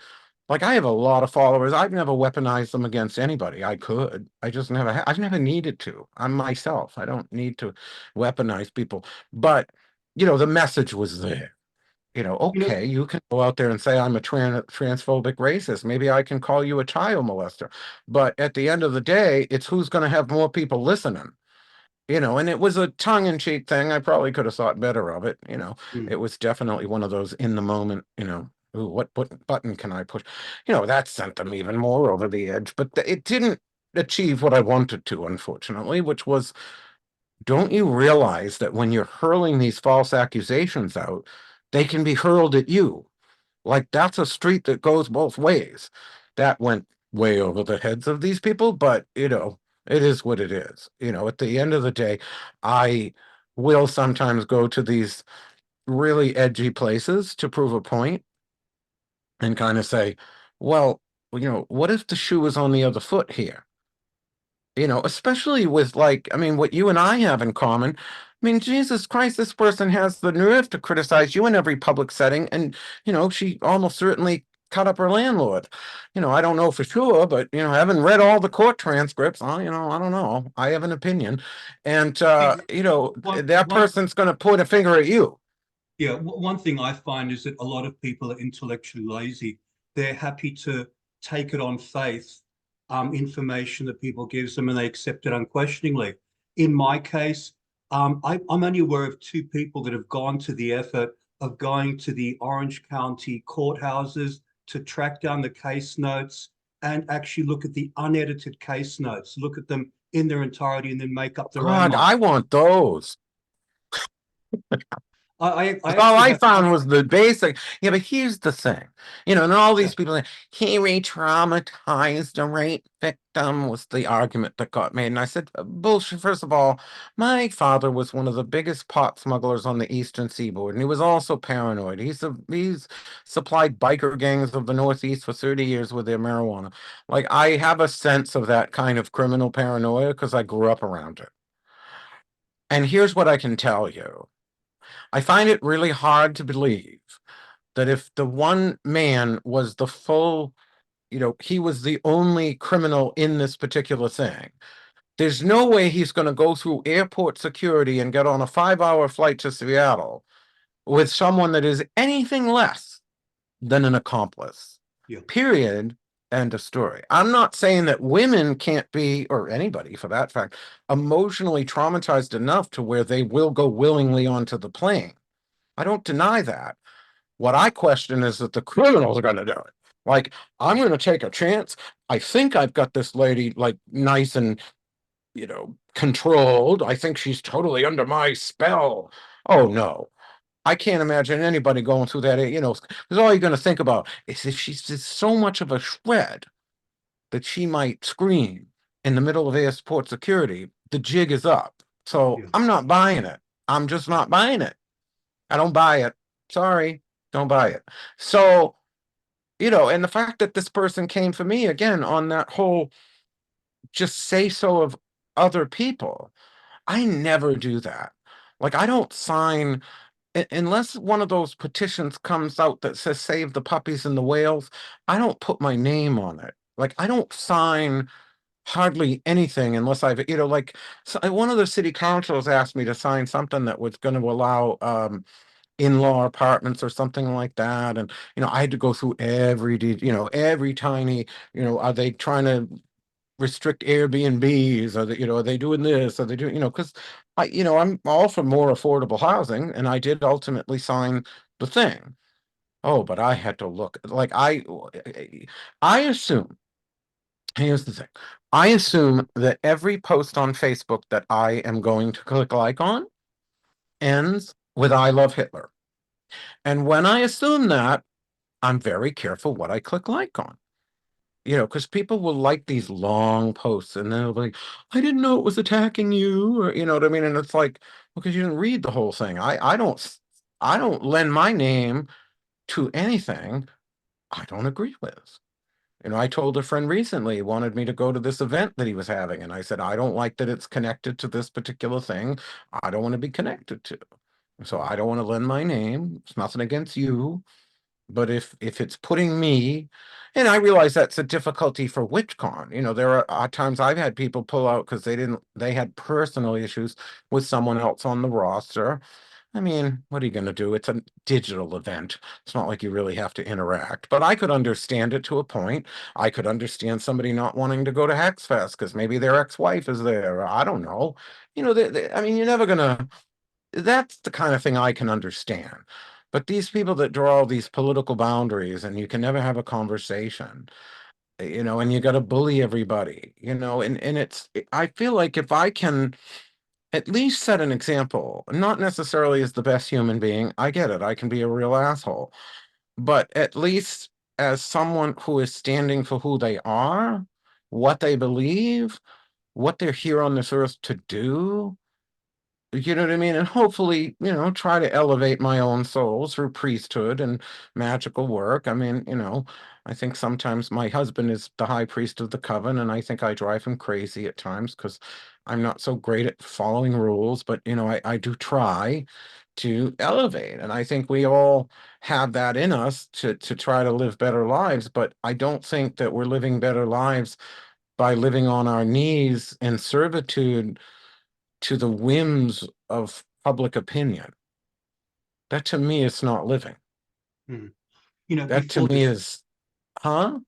Like, I have a lot of followers. I've never weaponized them against anybody. I could. I just never I've never needed to. I'm myself. I don't need to weaponize people. But, the message was there. Okay, you can go out there and say I'm a transphobic racist. Maybe I can call you a child molester. But at the end of the day, it's who's going to have more people listening. And it was a tongue-in-cheek thing. I probably could have thought better of it. It was definitely one of those in the moment, ooh, what button can I push? That sent them even more over the edge. But it didn't achieve what I wanted to, unfortunately, which was, don't you realize that when you're hurling these false accusations out, they can be hurled at you? Like, that's a street that goes both ways. That went way over the heads of these people, but, it is what it is. At the end of the day, I will sometimes go to these really edgy places to prove a point and kind of say, well, what if the shoe is on the other foot here? Especially with, like, I mean, what you and I have in common, mean, Jesus Christ, this person has the nerve to criticize you in every public setting, and she almost certainly cut up her landlord. I don't know for sure, but I haven't read all the court transcripts. I don't know. I have an opinion, and One, that one, person's going to point a finger at you. yeah, one thing I find is that a lot of people are intellectually lazy. They're happy to take it on faith, information that people gives them, and they accept it unquestioningly. In my case, I'm only aware of two people that have gone to the effort of going to the Orange County courthouses to track down the case notes and actually look at the unedited case notes, look at them in their entirety, and then make up their own God, mind. I want those. I All actually I have. found was the basic. Yeah, but here's the thing. And all Yeah. these people, he re-traumatized a rape victim was the argument that got made. And I said, bullshit. First of all, my father was one of the biggest pot smugglers on the Eastern Seaboard, and he was also paranoid. He's supplied biker gangs of the Northeast for 30 years with their marijuana. Like, I have a sense of that kind of criminal paranoia because I grew up around it. And here's what I can tell you. I find it really hard to believe that if the one man was the full, he was the only criminal in this particular thing, there's no way he's going to go through airport security and get on a 5-hour flight to Seattle with someone that is anything less than an accomplice. Yeah. Period. End of story. I'm not saying that women can't be, or anybody for that fact, emotionally traumatized enough to where they will go willingly onto the plane. I don't deny that. What I question is that the criminals are going to do it. Like, I'm going to take a chance. I think I've got this lady like nice and, controlled. I think she's totally under my spell. Oh no. I can't imagine anybody going through that, because all you're going to think about is if she's just so much of a shred that she might scream in the middle of airport security, the jig is up. So Yeah. I'm not buying it. I'm just not buying it. I don't buy it. Sorry, don't buy it. So, and the fact that this person came for me again on that whole just say so of other people, I never do that. Like, I don't sign unless one of those petitions comes out that says save the puppies and the whales. I don't put my name on it. Like, I don't sign hardly anything unless I've, like one of the city councils asked me to sign something that was going to allow in-law apartments or something like that, and I had to go through every tiny, are they trying to restrict Airbnbs, are they doing this, are they doing, because I'm all for more affordable housing, and I did ultimately sign the thing. Oh, but I had to look, like, I assume, here's the thing, I assume that every post on Facebook that I am going to click like on ends with I love Hitler. And when I assume that, I'm very careful what I click like on. Because people will like these long posts and then they'll be like, I didn't know it was attacking you, or you know what I mean? And it's like, because you didn't read the whole thing. I don't lend my name to anything I don't agree with. I told a friend recently he wanted me to go to this event that he was having, and I said, I don't like that it's connected to this particular thing. I don't want to be connected to. So I don't want to lend my name. It's nothing against you. But if it's putting me, and I realize that's a difficulty for WitchCon. There are times I've had people pull out because they had personal issues with someone else on the roster. I mean, what are you going to do? It's a digital event. It's not like you really have to interact. But I could understand it to a point. I could understand somebody not wanting to go to Hexfest because maybe their ex-wife is there. I don't know. I mean, you're never going to, that's the kind of thing I can understand. But these people that draw all these political boundaries and you can never have a conversation, and you got to bully everybody, and I feel like if I can at least set an example, not necessarily as the best human being, I get it, I can be a real asshole, but at least as someone who is standing for who they are, what they believe, what they're here on this earth to do, you know what I mean? And hopefully, try to elevate my own soul through priesthood and magical work. I mean, I think sometimes my husband is the high priest of the coven, and I think I drive him crazy at times because I'm not so great at following rules, but I do try to elevate. And I think we all have that in us to try to live better lives, but I don't think that we're living better lives by living on our knees in servitude to the whims of public opinion. That to me is not living. Hmm. That to Before me this, is, huh?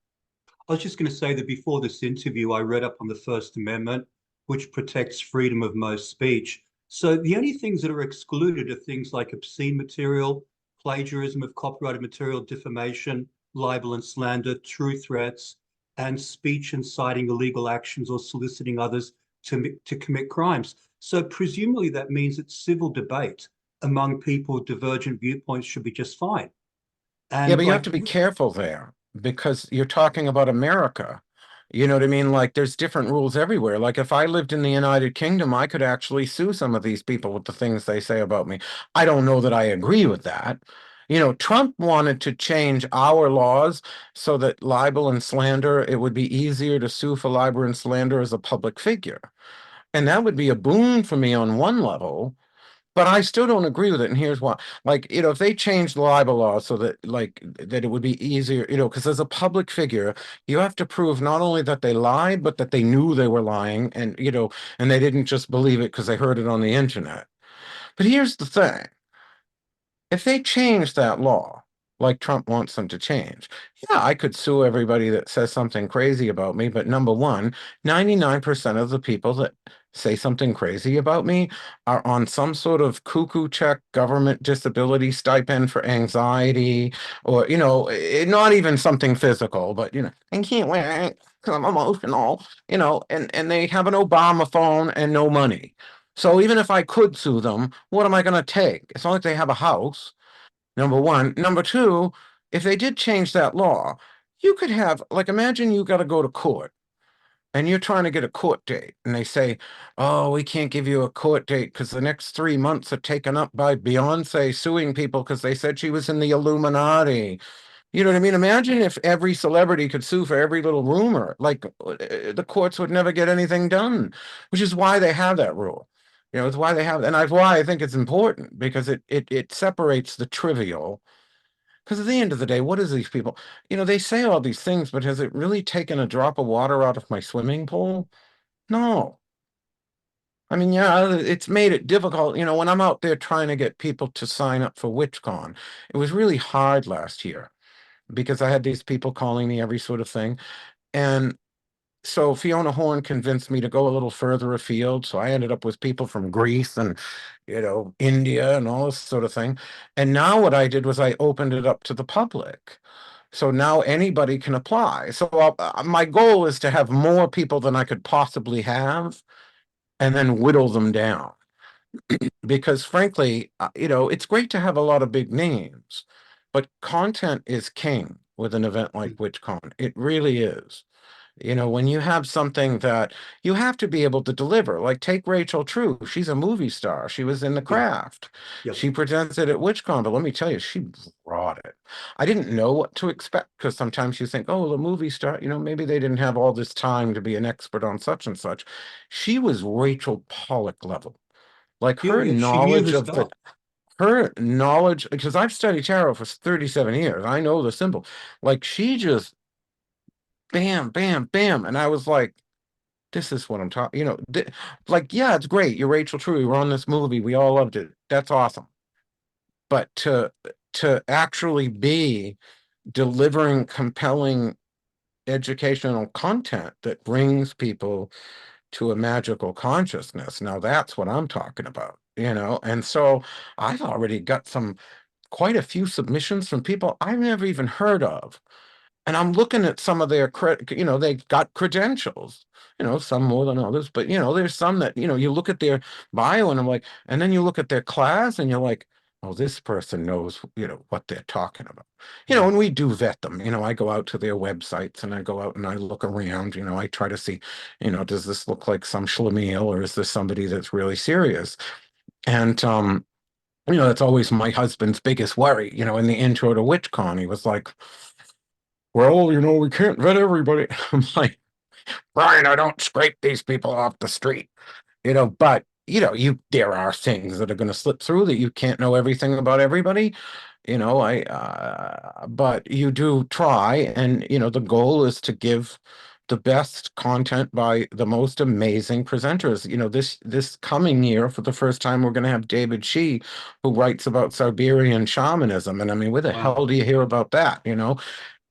I was just going to say that before this interview, I read up on the First Amendment, which protects freedom of most speech. So the only things that are excluded are things like obscene material, plagiarism of copyrighted material, defamation, libel and slander, true threats, and speech inciting illegal actions or soliciting others to commit crimes. So presumably that means that civil debate among people with divergent viewpoints should be just fine. Yeah, And but you have like, to be careful there because you're talking about America. You know what I mean? Like there's different rules everywhere. Like if I lived in the United Kingdom, I could actually sue some of these people with the things they say about me. I don't know that I agree with that. Trump wanted to change our laws so that libel and slander, it would be easier to sue for libel and slander as a public figure. And that would be a boon for me on one level. But I still don't agree with it, and here's why. Like, if they changed the libel law so that, like, that it would be easier, because as a public figure, you have to prove not only that they lied, but that they knew they were lying, and they didn't just believe it because they heard it on the internet. But here's the thing. If they change that law, like Trump wants them to change, yeah, I could sue everybody that says something crazy about me. But number one, 99% of the people that say something crazy about me are on some sort of cuckoo check government disability stipend for anxiety, or, not even something physical, but, I can't wear it because I'm emotional, and they have an Obama phone and no money. So even if I could sue them, what am I going to take? It's not like they have a house. Number one. Number two, if they did change that law, you could have, like, imagine you got to go to court and you're trying to get a court date, and they say, oh, we can't give you a court date because the next 3 months are taken up by Beyonce suing people because they said she was in the Illuminati. You know what I mean? Imagine if every celebrity could sue for every little rumor. Like the courts would never get anything done, which is why they have that rule. It's why they have, and that's why I think it's important because it separates the trivial. Because at the end of the day, what is these people? They say all these things, but has it really taken a drop of water out of my swimming pool? No. I mean, yeah, it's made it difficult. When I'm out there trying to get people to sign up for WitchCon, it was really hard last year because I had these people calling me every sort of thing. And so Fiona Horn convinced me to go a little further afield. So I ended up with people from Greece and, India and all this sort of thing. And now what I did was I opened it up to the public. So now anybody can apply. So my goal is to have more people than I could possibly have and then whittle them down. Because frankly, it's great to have a lot of big names, but content is king with an event like WitchCon. It really is. When you have something that you have to be able to deliver, like take Rachel True. She's a movie star. She was in The yeah, Craft. yeah. She presented at WitchCon, but let me tell you, she brought it. I didn't know what to expect because sometimes you think, oh, the movie star, maybe they didn't have all this time to be an expert on such and such. She was Rachel Pollack level. Like Yeah, her yeah, she knew knowledge her of stuff. because I've studied tarot for 37 years. I know the symbol. Like she just bam, bam, bam. And I was like, this is what I'm talking, like, yeah, it's great. You're Rachel True. You were on this movie. We all loved it. That's awesome. But to actually be delivering compelling educational content that brings people to a magical consciousness. Now that's what I'm talking about. And so I've already got quite a few submissions from people I've never even heard of. And I'm looking at some of their they've got credentials, some more than others, but there's some that, you look at their bio and I'm like, and then you look at their class and you're like, oh, this person knows, what they're talking about. Mm. And we do vet them. I go out to their websites and I go out and I look around, I try to see, does this look like some schlemiel or is this somebody that's really serious? And that's always my husband's biggest worry, in the intro to WitchCon. He was like, well, we can't vet everybody. I'm like, Brian, I don't scrape these people off the street. But there are things that are going to slip through that you can't know everything about everybody. But you do try, and the goal is to give the best content by the most amazing presenters. This coming year, for the first time, we're going to have David Shee, who writes about Siberian shamanism. And I mean, where the Wow. hell do you hear about that?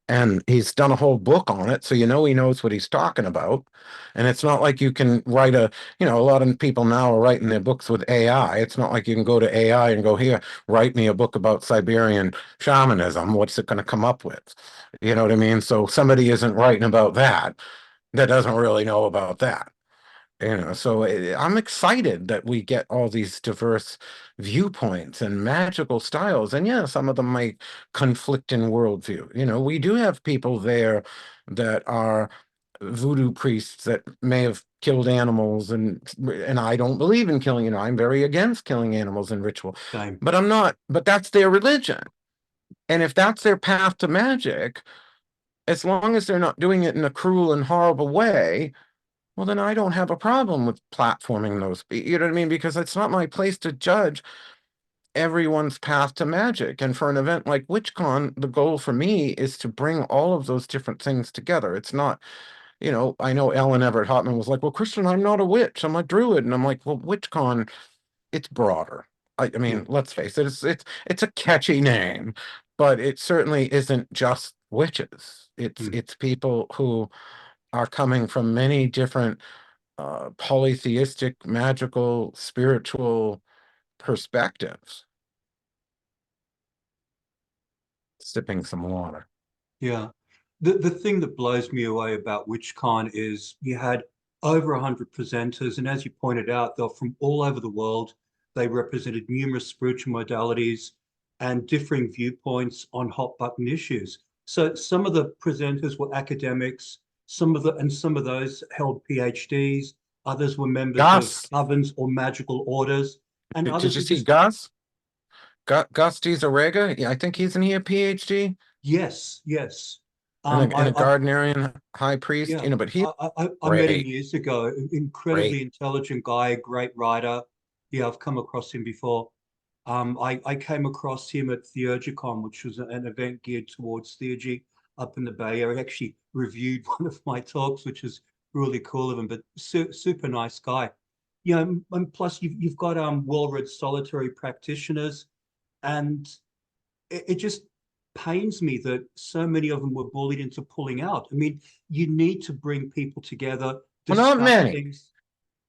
And he's done a whole book on it, so he knows what he's talking about. And it's not like you can write a lot of people now are writing their books with AI. It's not like you can go to AI and go, here, write me a book about Siberian shamanism. What's it going to come up with? You know what I mean? So somebody isn't writing about that doesn't really know about that. So I'm excited that we get all these diverse viewpoints and magical styles. And yeah, some of them might conflict in worldview. We do have people there that are voodoo priests that may have killed animals, and I don't believe in killing. I'm very against killing animals in ritual. Same. But I'm not, but that's their religion. And if that's their path to magic, as long as they're not doing it in a cruel and horrible way, well, then I don't have a problem with platforming those. You know what I mean? Because it's not my place to judge everyone's path to magic. And for an event like WitchCon, the goal for me is to bring all of those different things together. It's not, I know Ellen Everett Hotman was like, well, Christian, I'm not a witch, I'm a druid. And I'm like, well, WitchCon, it's broader. I Yeah. mean, let's face it, it's a catchy name, but it certainly isn't just witches. It's people who are coming from many different polytheistic, magical, spiritual perspectives. Sipping some water. Yeah. The thing that blows me away about WitchCon is you had over 100 presenters, and as you pointed out, they're from all over the world. They represented numerous spiritual modalities and differing viewpoints on hot button issues. So some of the presenters were academics, some of those held PhDs, others were members of Gus, covens or magical orders, and did others you were see just, Gus? Gus Zarega? Yeah, I think isn't he a PhD yes, yes. and a Gardnerian high priest? Yeah, But he's I met him great, years ago. great. Incredibly intelligent guy, great writer. Yeah, I've come across him before. I came across him at Theurgicon, which was an event geared towards theurgy up in the Bay Area. He actually reviewed one of my talks, which is really cool of him. But super nice guy. And plus you've got well-read solitary practitioners, and it just pains me that so many of them were bullied into pulling out. I mean, you need to bring people together, Well, not discuss many, things.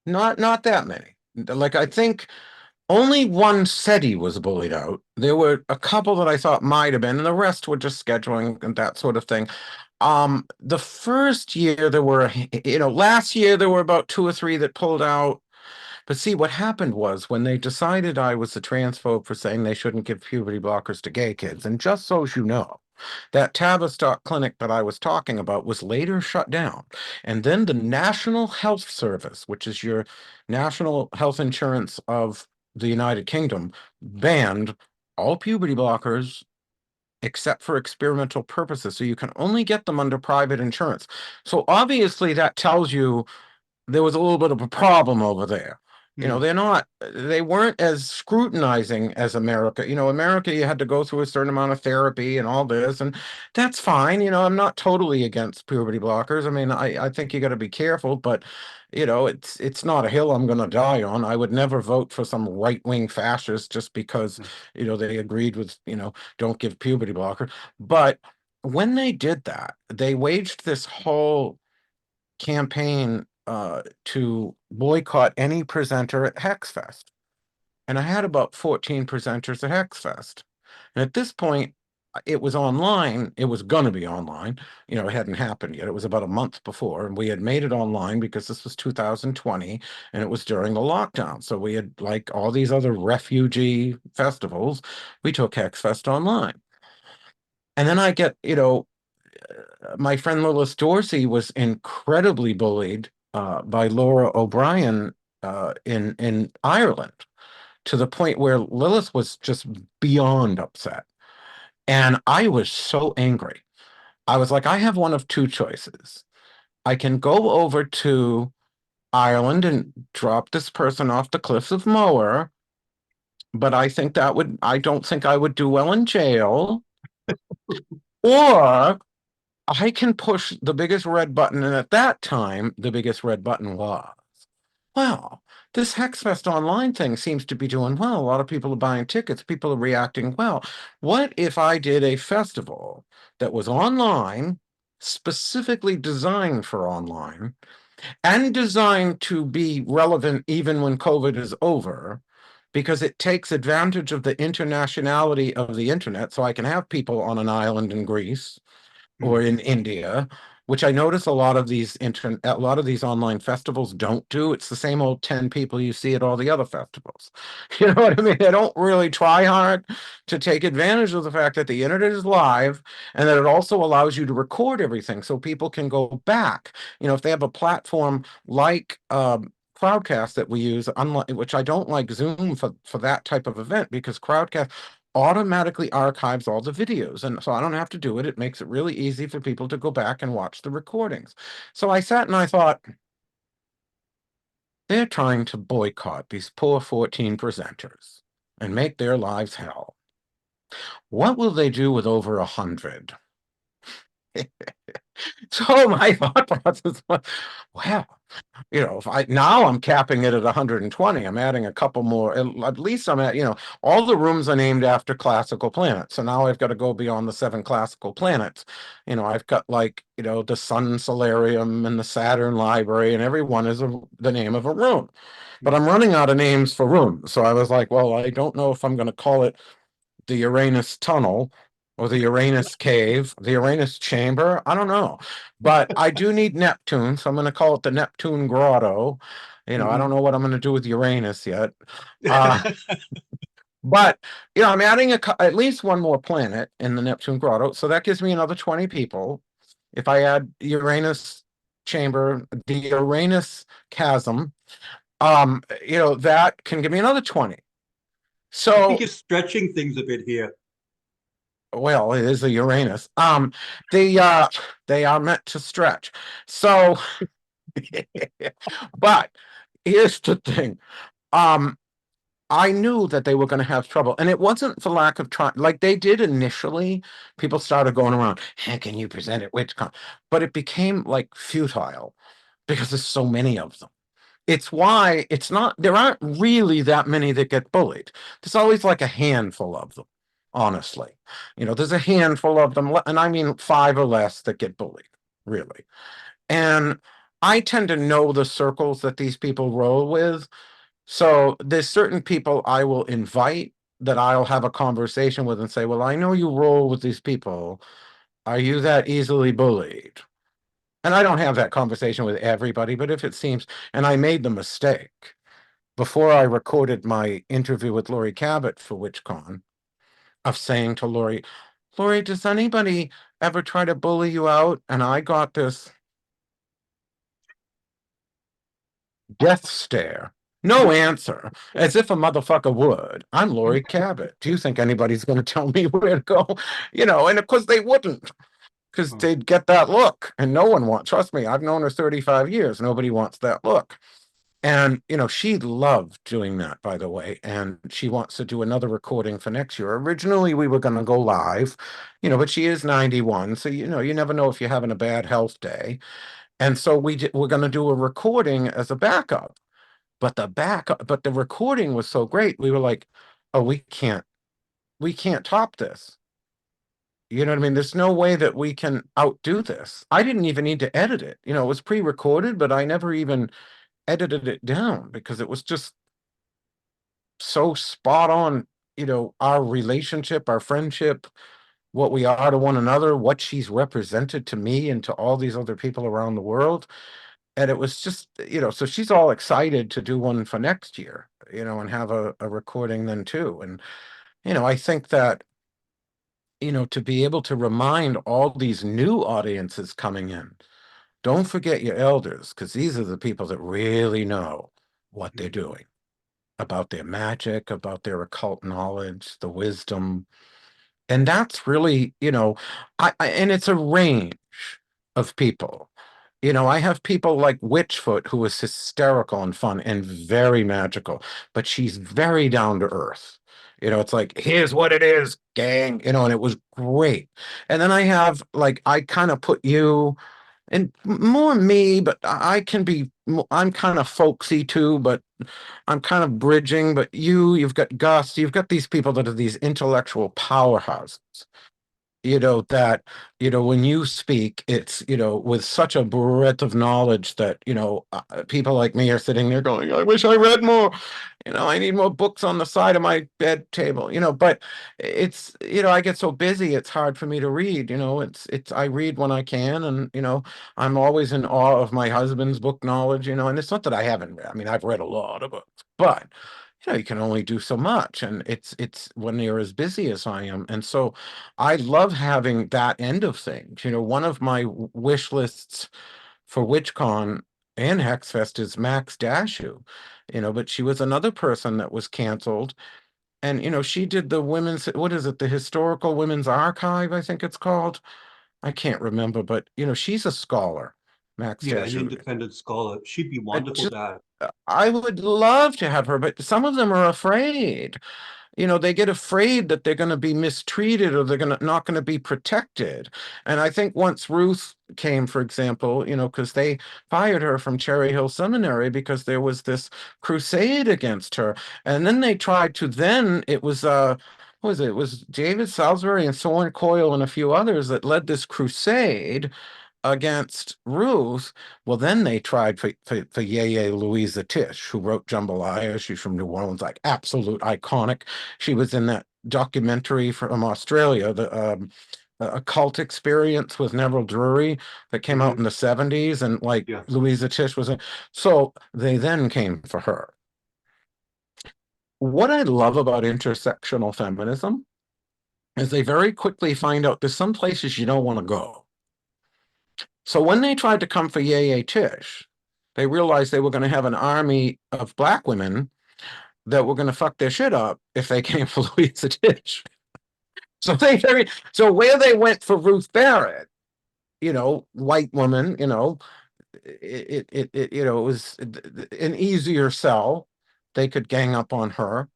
not that many. Like I think only one SETI was bullied out. There were a couple that I thought might have been, and the rest were just scheduling and that sort of thing. The first year there were, last year there were about two or three that pulled out. But see, what happened was when they decided I was a transphobe for saying they shouldn't give puberty blockers to gay kids, and just so as you know, that Tavistock clinic that I was talking about was later shut down. And then the National Health Service, which is your national health insurance of the United Kingdom, banned all puberty blockers except for experimental purposes. So you can only get them under private insurance. So obviously that tells you there was a little bit of a problem over there. Hmm. They weren't as scrutinizing as America. America, you had to go through a certain amount of therapy and all this, and that's fine. I'm not totally against puberty blockers. I mean, I think you got to be careful, but it's not a hill I'm going to die on. I would never vote for some right-wing fascist just because, they agreed with, don't give puberty blocker. But when they did that, they waged this whole campaign to boycott any presenter at HexFest. And I had about 14 presenters at HexFest. And at this point, it was online. It was going to be online. It hadn't happened yet. It was about a month before. And we had made it online because this was 2020 and it was during the lockdown. So we had, like all these other refugee festivals, we took HexFest online. And then I get, my friend Lilith Dorsey was incredibly bullied by Laura O'Brien in Ireland, to the point where Lilith was just beyond upset. And I was so angry. I was like, I have one of two choices. I can go over to Ireland and drop this person off the cliffs of Moher, but I don't think I would do well in jail. Or I can push the biggest red button, and at that time, the biggest red button was, well, this Hexfest online thing seems to be doing well. A lot of people are buying tickets. People are reacting well. What if I did a festival that was online, specifically designed for online, and designed to be relevant even when COVID is over? Because it takes advantage of the internationality of the internet. So I can have people on an island in Greece or in India, which I notice a lot of these online festivals don't do. It's the same old 10 people you see at all the other festivals. You know what I mean? They don't really try hard to take advantage of the fact that the internet is live and that it also allows you to record everything so people can go back. You know, if they have a platform like Crowdcast that we use, unlike, which I don't like Zoom for that type of event, because Crowdcast automatically archives all the videos. And so I don't have to do it. It makes it really easy for people to go back and watch the recordings. So I sat and I thought, they're trying to boycott these poor 14 presenters and make their lives hell. What will they do with over 100? So my thought process was, well, you know, if I now I'm capping it at 120. I'm adding a couple more. At least I'm at, you know, all the rooms are named after classical planets. So now I've got to go beyond the 7 classical planets. You know, I've got, like, you know, the Sun Solarium and the Saturn Library, and every one is the name of a room. But I'm running out of names for rooms. So I was like, well, I don't know if I'm going to call it the Uranus Tunnel or the Uranus Cave, the Uranus Chamber. I don't know. But I do need Neptune, so I'm going to call it the Neptune Grotto. You know, I don't know what I'm going to do with Uranus yet. But, you know, I'm adding at least one more planet in the Neptune Grotto. So that gives me another 20 people. If I add Uranus Chamber, the Uranus Chasm, you know, that can give me another 20. I think So, you're stretching things a bit here. well, it is a Uranus. They are meant to stretch. So, but here's the thing. Um, I knew that they were going to have trouble, and it wasn't for lack of trying. Like they did initially, people started going around, hey, can you present at WitchCon? But it became like futile because there's so many of them. It's why it's not, there aren't really that many that get bullied. There's always like a handful of them, honestly. You know, there's a handful of them, and I mean 5 or less that get bullied, really. And I tend to know the circles that these people roll with. So there's certain people I will invite that I'll have a conversation with and say, well, I know you roll with these people. Are you that easily bullied? And I don't have that conversation with everybody, but if it seems, and I made the mistake before I recorded my interview with Lori Cabot for WitchCon of saying to Lori, Lori, does anybody ever try to bully you out? And I got this death stare. No answer, as if a motherfucker would. I'm Lori Cabot. Do you think anybody's going to tell me where to go? You know, and of course they wouldn't, because they'd get that look, and no one wants. Trust me, I've known her 35 years. Nobody wants that look. And, you know, she loved doing that, by the way. And she wants to do another recording for next year. Originally, we were going to go live, you know, but she is 91. So, you know, you never know if you're having a bad health day. And so we're going to do a recording as a backup. But the recording was so great. We were like, oh, we can't top this. You know what I mean? There's no way that we can outdo this. I didn't even need to edit it. You know, it was pre-recorded, but I never even edited it down because it was just so spot on, you know, our relationship, our friendship, what we are to one another, what she's represented to me and to all these other people around the world. And it was just, you know, so she's all excited to do one for next year, you know, and have a recording then too. And, you know, I think that, you know, to be able to remind all these new audiences coming in, don't forget your elders, because these are the people that really know what they're doing about their magic, about their occult knowledge, the wisdom. And that's really, you know, and it's a range of people. I have people like Witchfoot, who is hysterical and fun and very magical, but she's very down to earth. It's like, here's what it is, gang, and it was great. And then I have, like, I kind of put you and more me, but I can be, I'm kind of folksy too, but I'm kind of bridging. But you've got Gus, you've got these people that are these intellectual powerhouses, that, when you speak, it's, with such a breadth of knowledge that, people like me are sitting there going, I wish I read more, I need more books on the side of my bed table, but it's, I get so busy, it's hard for me to read, I read when I can. And, I'm always in awe of my husband's book knowledge, and it's not that I haven't read, I mean, I've read a lot of books, but you can only do so much, and it's when you're as busy as I am. And so I love having that end of things. One of my wish lists for WitchCon and Hexfest is Max Dashu, but she was another person that was canceled. And, she did the women's, what is it, the Historical Women's Archive, I think it's called. I can't remember, but, she's a scholar, Max Yeah, an Dashu. independent scholar. She'd be I wonderful just, to have. I would love to have her, but some of them are afraid. They get afraid that they're going to be mistreated, or they're not going to be protected. And I think once Ruth came, for example, because they fired her from Cherry Hill Seminary because there was this crusade against her. And then they tried to, then it was what was it? It was David Salisbury and Soren Coyle and a few others that led this crusade against Ruth. Well, then they tried for Yeye Louisa Tish, who wrote Jambalaya. She's from New Orleans, like absolute iconic. She was in that documentary from Australia, the Occult Experience with Neville Drury, that came out in the 70s, and like Yeah. Louisa Tish was in. So they then came for her. What I love about intersectional feminism is they very quickly find out there's some places you don't want to go. So when they tried to come for Yeye Tish, they realized they were going to have an army of black women that were going to fuck their shit up if they came for Louisa Tish. So where they went for Ruth Barrett, white woman, it was an easier sell. They could gang up on her.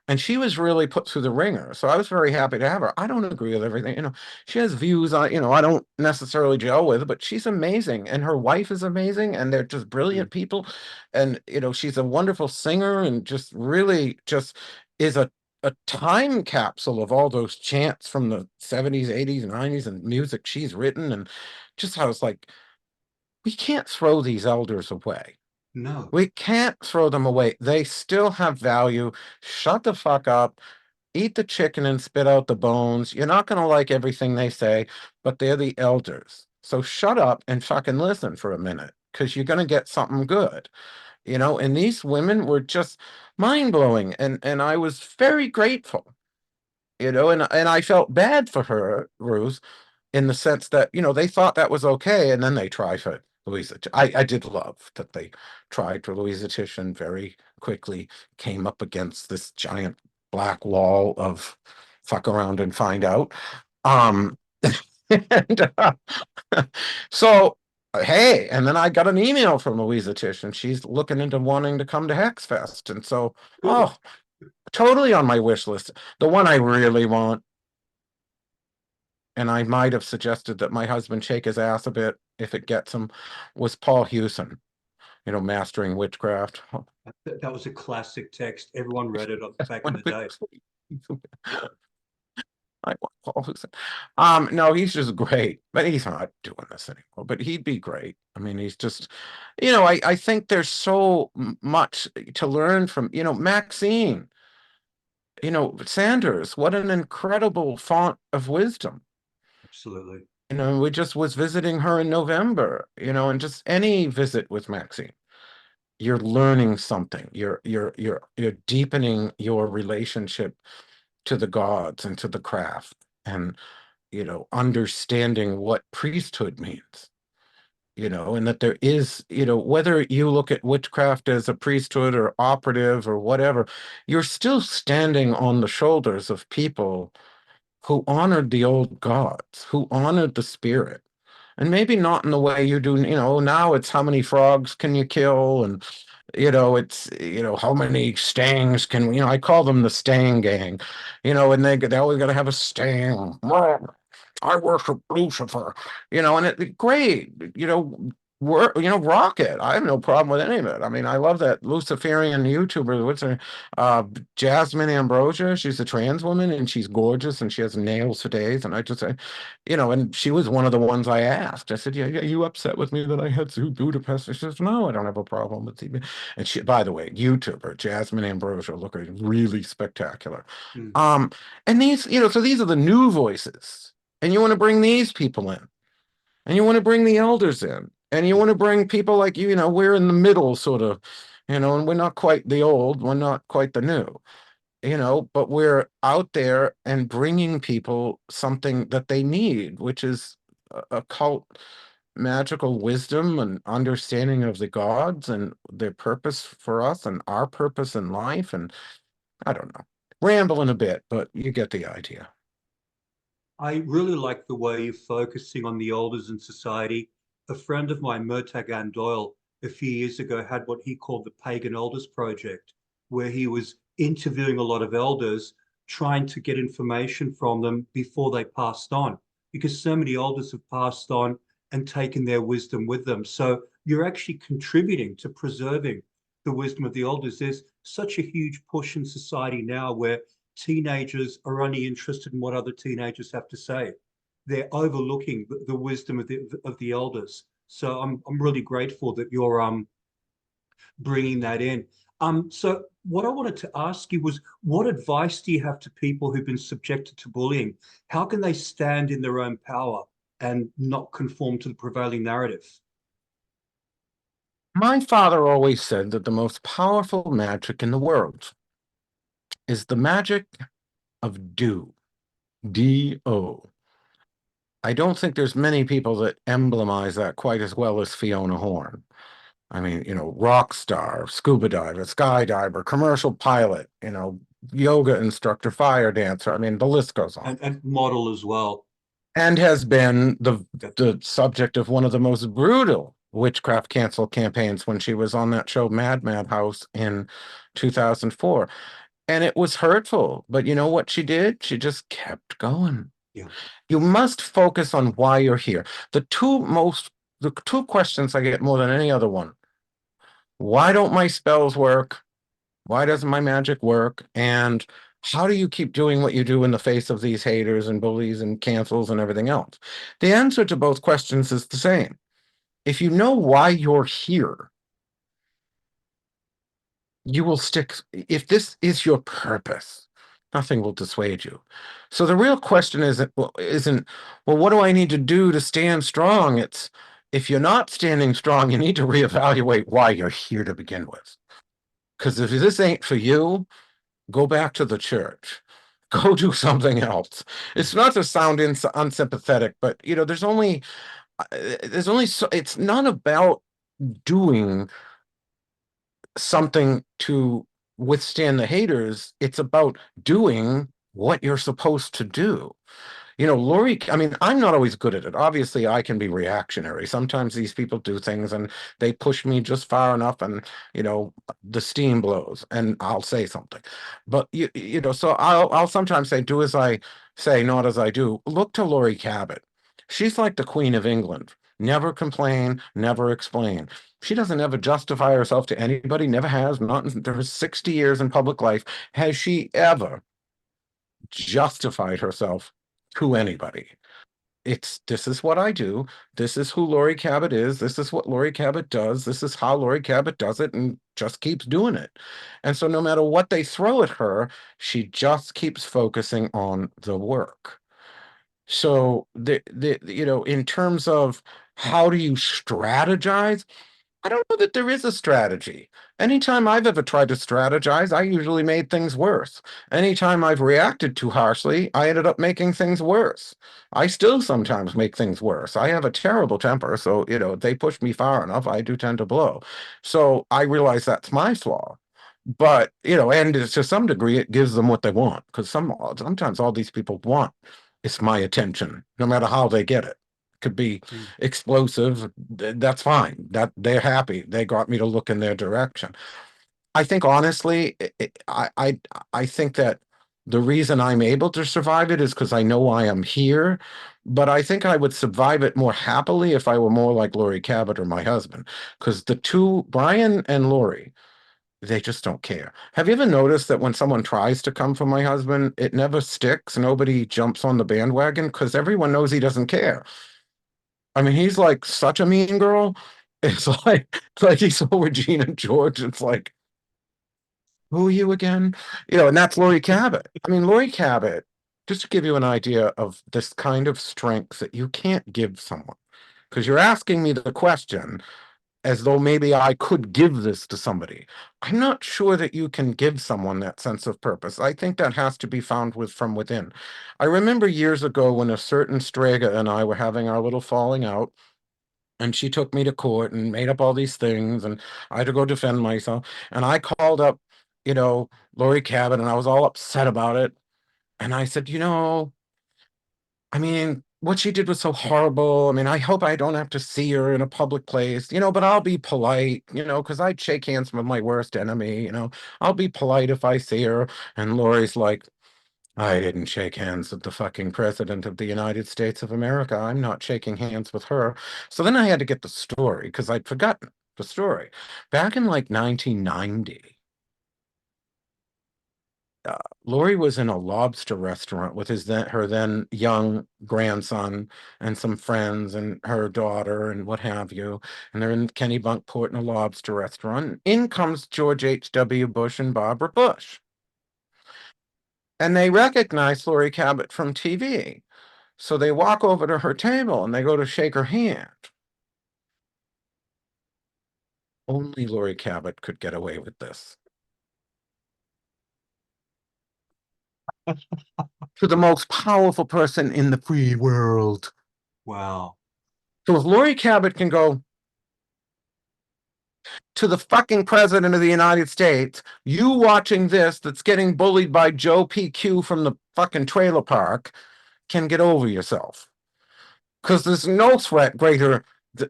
And she was really put through the ringer. So I was very happy to have her. I don't agree with everything. She has views I don't necessarily gel with, but she's amazing. And her wife is amazing. And they're just brilliant people. And, she's a wonderful singer, and just really just is a time capsule of all those chants from the 70s, 80s, 90s and music she's written. And just how it's like, we can't throw these elders away. No. We can't throw them away. They still have value. Shut the fuck up. Eat the chicken and spit out the bones. You're not going to like everything they say, but they're the elders. So shut up and fucking listen for a minute, because you're going to get something good. And these women were just mind-blowing. And I was very grateful, and I felt bad for her, Ruth, in the sense that, they thought that was okay, and then they tried for Louisa. I did love that they tried for Louisa Tish and very quickly came up against this giant black wall of fuck around and find out. Um, and so, hey, and then I got an email from Louisa Tish, and she's looking into wanting to come to Hexfest. And so, Cool. totally on my wish list. The one I really want, and I might have suggested that my husband shake his ass a bit if it gets him, was Paul Hewson, Mastering Witchcraft. That was a classic text. Everyone read it back in the day. I want Paul Hewson. No, he's just great, but he's not doing this anymore. But he'd be great. I mean, he's just, I think there's so much to learn from, Maxine, Sanders. What an incredible font of wisdom. Absolutely. We just was visiting her in November, and just any visit with Maxine, you're learning something. You're deepening your relationship to the gods and to the craft, and understanding what priesthood means. And that there is, whether you look at witchcraft as a priesthood or operative or whatever, you're still standing on the shoulders of people who honored the old gods, who honored the spirit. and maybe not in the way you do, now it's how many frogs can you kill, and it's how many stangs can I call them the stang gang, and they always got to have a stang. I worship Lucifer, and great, rock it. I have no problem with any of it. I mean, I love that Luciferian YouTuber. What's her, uh, Jasmine Ambrosia? She's a trans woman and she's gorgeous and she has nails for days. And I just say, and she was one of the ones I asked. I said, yeah, you upset with me that I had Zoo Budapest? She says, no, I don't have a problem with TV. And she, by the way, YouTuber Jasmine Ambrosia, looking really spectacular. Mm. And these, so these are the new voices. And you want to bring these people in, and you want to bring the elders in, and you want to bring people like we're in the middle, sort of, and we're not quite the old, we're not quite the new, but we're out there and bringing people something that they need, which is occult magical wisdom and understanding of the gods and their purpose for us and our purpose in life. And I don't know, rambling a bit, but you get the idea. I really like the way you're focusing on the elders in society. A friend of mine, Murtagan Doyle, a few years ago had what he called the Pagan Elders Project, where he was interviewing a lot of elders, trying to get information from them before they passed on, because so many elders have passed on and taken their wisdom with them. So you're actually contributing to preserving the wisdom of the elders. There's such a huge push in society now where teenagers are only interested in what other teenagers have to say. They're overlooking the wisdom of the elders. So I'm really grateful that you're bringing that in. So what I wanted to ask you was, what advice do you have to people who've been subjected to bullying? How can they stand in their own power and not conform to the prevailing narrative? My father always said that the most powerful magic in the world is the magic of do. D-O. I don't think there's many people that emblemize that quite as well as Fiona Horn. I mean, rock star, scuba diver, skydiver, commercial pilot, yoga instructor, fire dancer. I mean, the list goes on. And model as well. And has been the subject of one of the most brutal witchcraft cancel campaigns when she was on that show Mad House in 2004. And it was hurtful, but you know what she did? She just kept going. Yeah. You must focus on why you're here. The two questions I get more than any other one: why don't my spells work? Why doesn't my magic work? And how do you keep doing what you do in the face of these haters and bullies and cancels and everything else? The answer to both questions is the same. If you know why you're here, you will stick. If this is your purpose, nothing will dissuade you. So the real question isn't, well, what do I need to do to stand strong? It's, if you're not standing strong, you need to reevaluate why you're here to begin with. Because if this ain't for you, go back to the church. Go do something else. It's not to sound unsympathetic, but it's not about doing something to withstand the haters. It's about doing what you're supposed to do. Lori, I mean, I'm not always good at it. Obviously, I can be reactionary. Sometimes these people do things and they push me just far enough and, the steam blows and I'll say something. But, so I'll sometimes say, do as I say, not as I do. Look to Lori Cabot. She's like the Queen of England. Never complain, never explain. She doesn't ever justify herself to anybody, never has, not in her 60 years in public life. Has she ever justified herself to anybody? This is what I do. This is who Lori Cabot is. This is what Lori Cabot does. This is how Lori Cabot does it, and just keeps doing it. And so no matter what they throw at her, she just keeps focusing on the work. So in terms of how do you strategize, I don't know that there is a strategy. Anytime I've ever tried to strategize, I usually made things worse. Anytime I've reacted too harshly, I ended up making things worse. I still sometimes make things worse. I have a terrible temper, so, if they push me far enough, I do tend to blow. So I realize that's my flaw. But, and to some degree, it gives them what they want, because sometimes all these people want is my attention, no matter how they get it. could be Mm. explosive. That's fine. That they're happy. They got me to look in their direction. I think honestly, I think that the reason I'm able to survive it is because I know I am here. But I think I would survive it more happily if I were more like Lori Cabot or my husband. Because the two, Brian and Lori, they just don't care. Have you ever noticed that when someone tries to come for my husband, it never sticks? Nobody jumps on the bandwagon because everyone knows he doesn't care. I mean, he's like such a mean girl. It's like he's so Regina George. It's like, who are you again? And that's Lori Cabot. I mean, Lori Cabot, just to give you an idea of this kind of strength that you can't give someone, because you're asking me the question as though maybe I could give this to somebody. I'm not sure that you can give someone that sense of purpose. I think that has to be found from within. I remember years ago when a certain Strega and I were having our little falling out, and she took me to court and made up all these things, and I had to go defend myself. And I called up, Lori Cabot, and I was all upset about it. And I said, I mean, what she did was so horrible. I mean, I hope I don't have to see her in a public place, but I'll be polite, because I'd shake hands with my worst enemy, I'll be polite if I see her. And Lori's like, I didn't shake hands with the fucking president of the United States of America. I'm not shaking hands with her. So then I had to get the story because I'd forgotten the story. Back in like 1990, Lori was in a lobster restaurant with her then young grandson and some friends and her daughter and what have you. And they're in Kennebunkport in a lobster restaurant. In comes George H.W. Bush and Barbara Bush. And they recognize Lori Cabot from TV. So they walk over to her table and they go to shake her hand. Only Lori Cabot could get away with this. To the most powerful person in the free world. Wow. So if Lori Cabot can go to the fucking president of the United States, you watching this that's getting bullied by Joe PQ from the fucking trailer park can get over yourself. Because there's no threat greater.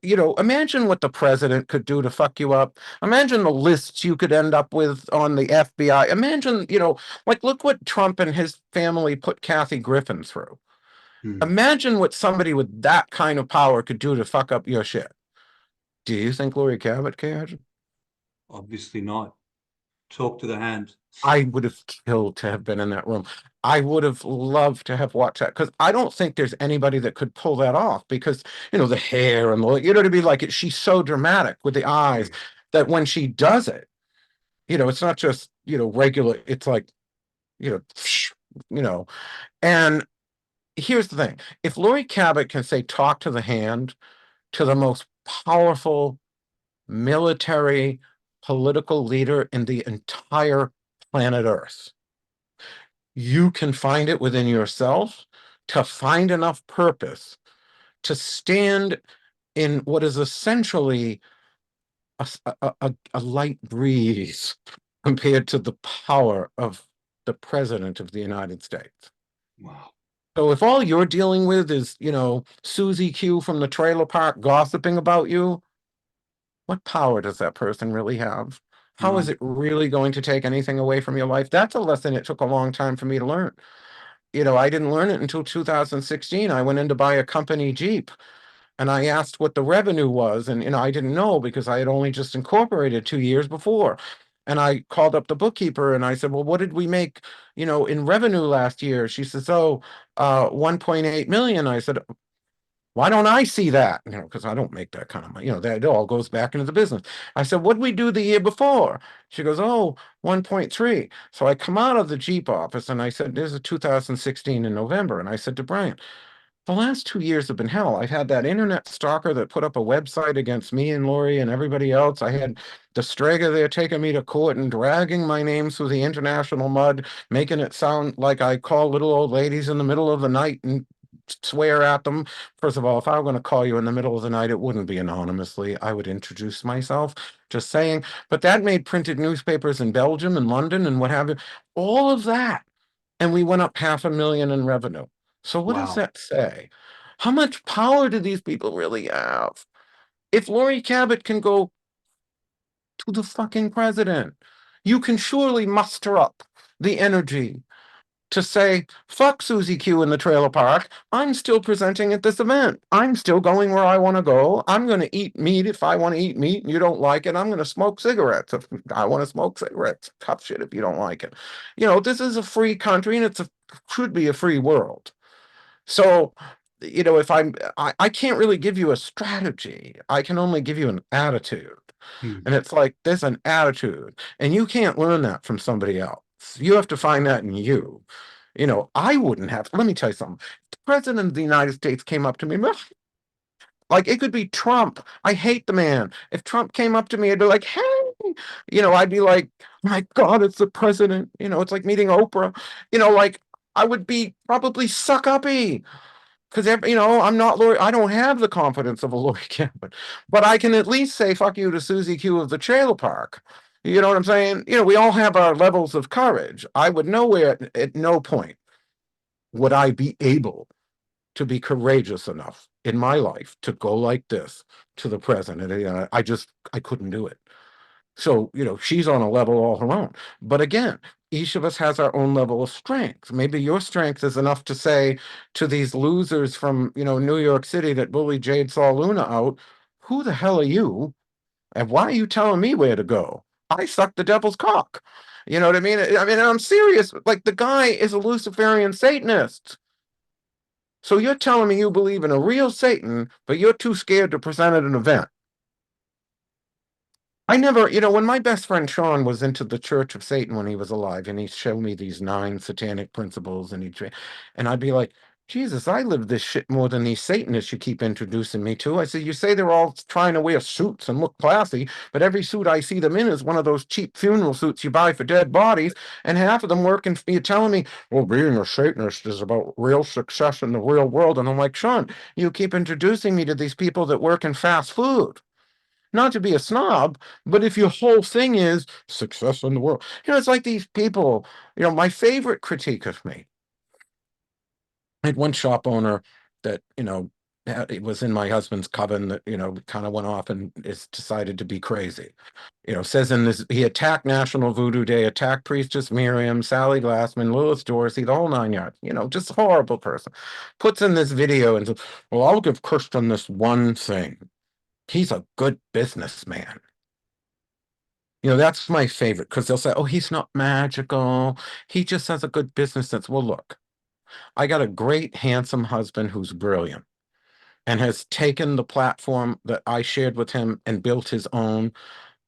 Imagine what the president could do to fuck you up. Imagine the lists you could end up with on the FBI. Imagine, look what Trump and his family put Kathy Griffin through. Imagine what somebody with that kind of power could do to fuck up your shit. Do you think Lori Cabot cared? Obviously not. Talk to the hand. I would have killed to have been in that room. I would have loved to have watched that because I don't think there's anybody that could pull that off because, the hair and to be like it. She's so dramatic with the eyes that when she does it, it's not just, regular. It's like, and here's the thing. If Lori Cabot can say, talk to the hand to the most powerful military political leader in the entire planet Earth, you can find it within yourself to find enough purpose to stand in what is essentially a light breeze compared to the power of the president of the United States. Wow. So if all you're dealing with is, Susie Q from the trailer park gossiping about you, what power does that person really have? How is it really going to take anything away from your life? That's a lesson it took a long time for me to learn. I didn't learn it until 2016. I went in to buy a company Jeep and I asked what the revenue was. And, I didn't know because I had only just incorporated 2 years before. And I called up the bookkeeper and I said, well, what did we make, in revenue last year? She says, 1.8 million. I said, why don't I see that? Because I don't make that kind of money. That it all goes back into the business. I said, what did we do the year before? She goes, 1.3. So I come out of the Jeep office and I said, this is 2016 in November. And I said to Brian, the last 2 years have been hell. I've had that internet stalker that put up a website against me and Lori and everybody else. I had the Strega there taking me to court and dragging my name through the international mud, making it sound like I call little old ladies in the middle of the night and swear at them. First of all, if I were going to call you in the middle of the night, it wouldn't be anonymously. I would introduce myself, just saying. But that made printed newspapers in Belgium and London and what have you. All of that. And we went up 500,000 in revenue. So what does Wow. that say? How much power do these people really have? If Lori Cabot can go to the fucking president, you can surely muster up the energy to say, fuck Susie Q in the trailer park. I'm still presenting at this event. I'm still going where I want to go. I'm going to eat meat if I want to eat meat and you don't like it. I'm going to smoke cigarettes if I want to smoke cigarettes. Tough shit if you don't like it. This is a free country and should be a free world. So, if I can't really give you a strategy. I can only give you an attitude. And it's like, there's an attitude, and you can't learn that from somebody else. You have to find that in you. I wouldn't have. Let me tell you something. If the president of the United States came up to me, like it could be Trump. I hate the man. If Trump came up to me, I'd be like, hey, I'd be like, my God, it's the president. It's like meeting Oprah. Like I would be probably suck uppy because I'm not Lori. I don't have the confidence of a Lori Cabot, but I can at least say fuck you to Susie Q of the trailer park. You know what I'm saying? We all have our levels of courage. I would nowhere at no point would I be able to be courageous enough in my life to go like this to the president. I couldn't do it. So, she's on a level all her own. But again, each of us has our own level of strength. Maybe your strength is enough to say to these losers from, New York City that bullied Jade Saw Luna out, who the hell are you? And why are you telling me where to go? I suck the devil's cock. You know what I mean? I'm serious. Like the guy is a Luciferian Satanist. So you're telling me you believe in a real Satan, but you're too scared to present at an event. I never, when my best friend Sean was into the Church of Satan when he was alive, and he showed me these 9 satanic principles, and I'd be like, Jesus, I live this shit more than these Satanists you keep introducing me to. I said, you say they're all trying to wear suits and look classy, but every suit I see them in is one of those cheap funeral suits you buy for dead bodies, and half of them work, and you're telling me, well, being a Satanist is about real success in the real world. And I'm like, Sean, you keep introducing me to these people that work in fast food. Not to be a snob, but if your whole thing is success in the world, it's like these people, my favorite critique of me. I had one shop owner that, it was in my husband's coven that, kind of went off and is decided to be crazy. Says in this, he attacked National Voodoo Day, attacked Priestess Miriam, Sally Glassman, Lewis Dorsey, the whole 9 yards, just a horrible person. Puts in this video and says, well, I'll give Christian this one thing. He's a good businessman. That's my favorite because they'll say, oh, he's not magical. He just has a good business sense. Well, look, I got a great, handsome husband who's brilliant and has taken the platform that I shared with him and built his own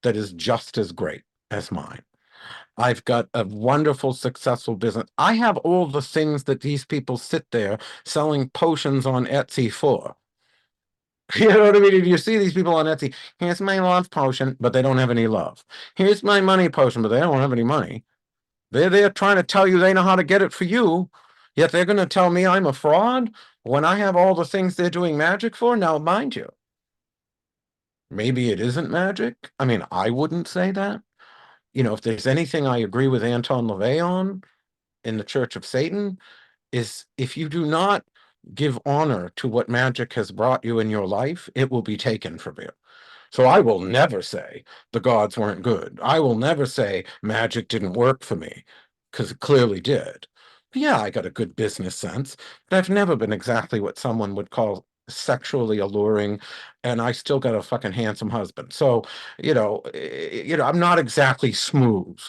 that is just as great as mine. I've got a wonderful, successful business. I have all the things that these people sit there selling potions on Etsy for. You know what I mean? If you see these people on Etsy, here's my love potion, but they don't have any love. Here's my money potion, but they don't have any money. They're trying to tell you they know how to get it for you, yet they're going to tell me I'm a fraud when I have all the things they're doing magic for. Now, mind you, maybe it isn't magic. I mean, I wouldn't say that. If there's anything I agree with Anton LaVey on in the Church of Satan, is if you do not give honor to what magic has brought you in your life, it will be taken from you. So I will never say the gods weren't good. I will never say magic didn't work for me, because it clearly did. But yeah, I got a good business sense, but I've never been exactly what someone would call sexually alluring, and I still got a fucking handsome husband. So, I'm not exactly smooth.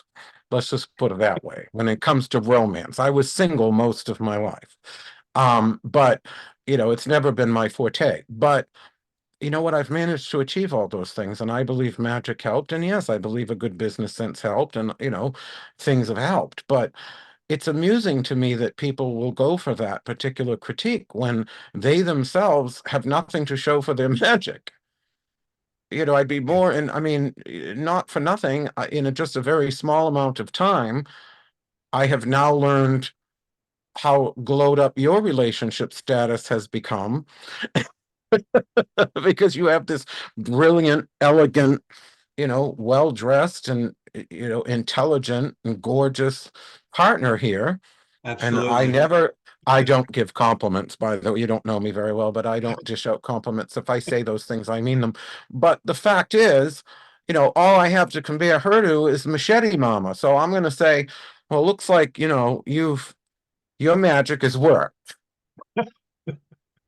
Let's just put it that way. When it comes to romance, I was single most of my life. But it's never been my forte. But you know what? I've managed to achieve all those things, and I believe magic helped. And yes, I believe a good business sense helped, and things have helped. But it's amusing to me that people will go for that particular critique when they themselves have nothing to show for their magic. I'd be more, and I mean, not for nothing, in just a very small amount of time, I have now learned how glowed up your relationship status has become because you have this brilliant, elegant, well-dressed and, intelligent and gorgeous partner here. Absolutely. And I don't give compliments, by the way. You don't know me very well, but I don't dish out compliments. If I say those things, I mean them. But the fact is, all I have to compare her to is Machete Mama. So I'm going to say, well, it looks like, your magic has worked.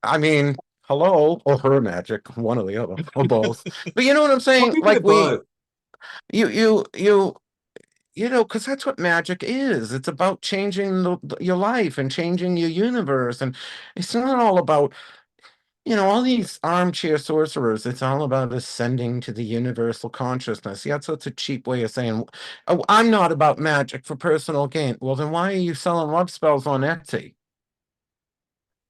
I mean, hello, or her magic, one or the other, or both. But you know what I'm saying? Probably Like both. because that's what magic is. It's about changing your life and changing your universe. And it's not all about, all these armchair sorcerers. It's all about ascending to the universal consciousness. Yeah, so it's a cheap way of saying, oh, I'm not about magic for personal gain. Well, then why are you selling love spells on Etsy?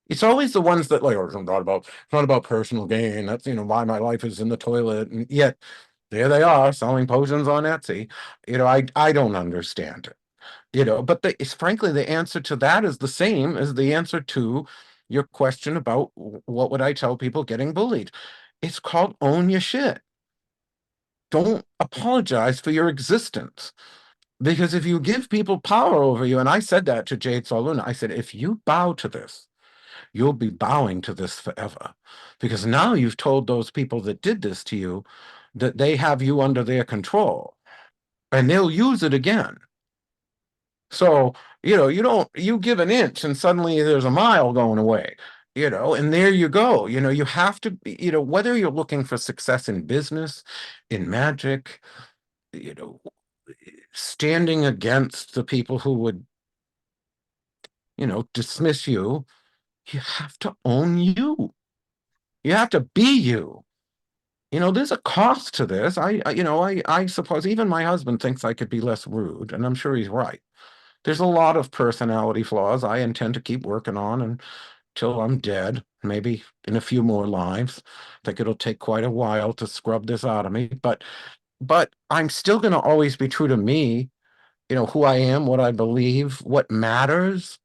It's always the ones that like, oh, it's not about personal gain. That's, why my life is in the toilet. And yet there they are selling potions on Etsy. I don't understand it. But frankly, the answer to that is the same as the answer to your question about what would I tell people getting bullied. It's called own your shit. Don't apologize for your existence. Because if you give people power over you, and I said that to Jade Soluna, I said, if you bow to this, you'll be bowing to this forever. Because now you've told those people that did this to you that they have you under their control and they'll use it again. So, you give an inch and suddenly there's a mile going away, and there you go. You have to, whether you're looking for success in business, in magic, you know, standing against the people who would, dismiss you, you have to own you. You have to be you. There's a cost to this. I suppose even my husband thinks I could be less rude, and I'm sure he's right. There's a lot of personality flaws I intend to keep working on until I'm dead, maybe in a few more lives. I think it'll take quite a while to scrub this out of me, but I'm still going to always be true to me, who I am, what I believe, what matters.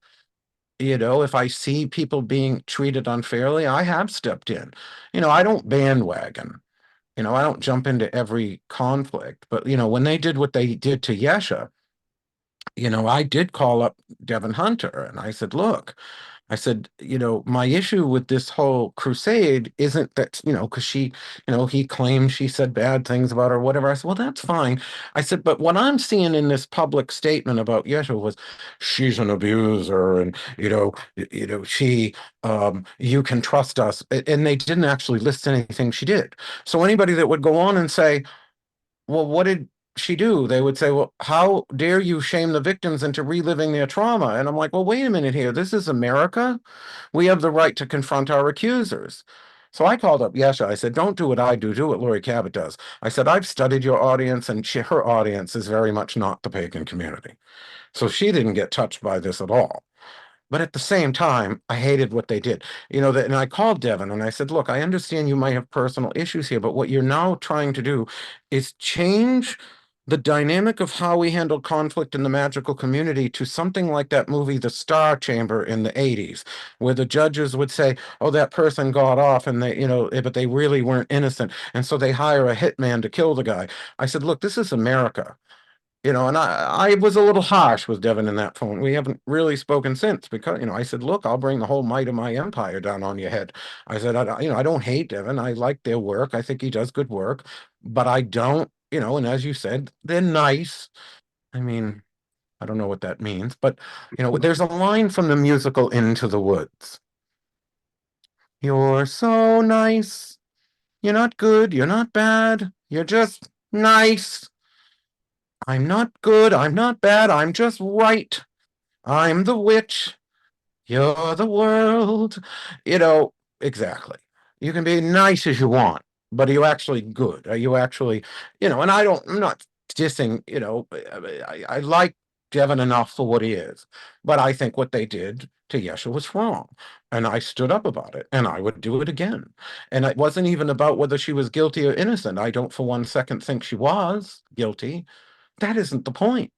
If I see people being treated unfairly, I have stepped in. I don't bandwagon. I don't jump into every conflict, but when they did what they did to Yesha, I did call up Devin Hunter and I said, look, I said, my issue with this whole crusade isn't that, because she, he claimed she said bad things about her, whatever. I said, well, that's fine. I said, but what I'm seeing in this public statement about Yeshua was she's an abuser and, she, you can trust us. And they didn't actually list anything she did. So anybody that would go on and say, well, what did she do? They would say, well, how dare you shame the victims into reliving their trauma? And I'm like, well, wait a minute here. This is America. We have the right to confront our accusers. So I called up Yesha. I said, don't do what I do what Lori Cabot does. I said, I've studied your audience, and her audience is very much not the pagan community. So she didn't get touched by this at all. But at the same time, I hated what they did. And I called Devin and I said, look, I understand you might have personal issues here, but what you're now trying to do is change the dynamic of how we handle conflict in the magical community to something like that movie, The Star Chamber in the 80s, where the judges would say, oh, that person got off and they, but they really weren't innocent. And so they hire a hitman to kill the guy. I said, look, this is America. And I was a little harsh with Devin in that phone. We haven't really spoken since because, I said, look, I'll bring the whole might of my empire down on your head. I said, I don't hate Devin. I like their work. I think he does good work, but I don't, and as you said, they're nice. I mean, I don't know what that means, but, there's a line from the musical Into the Woods. You're so nice. You're not good. You're not bad. You're just nice. I'm not good, I'm not bad, I'm just right. I'm the witch, you're the world. You know, exactly. You can be nice as you want, but are you actually good? Are you actually, and I'm not dissing, I like Devin enough for what he is, but I think what they did to Yesha was wrong. And I stood up about it, and I would do it again. And it wasn't even about whether she was guilty or innocent. I don't for one second think she was guilty. That isn't the point.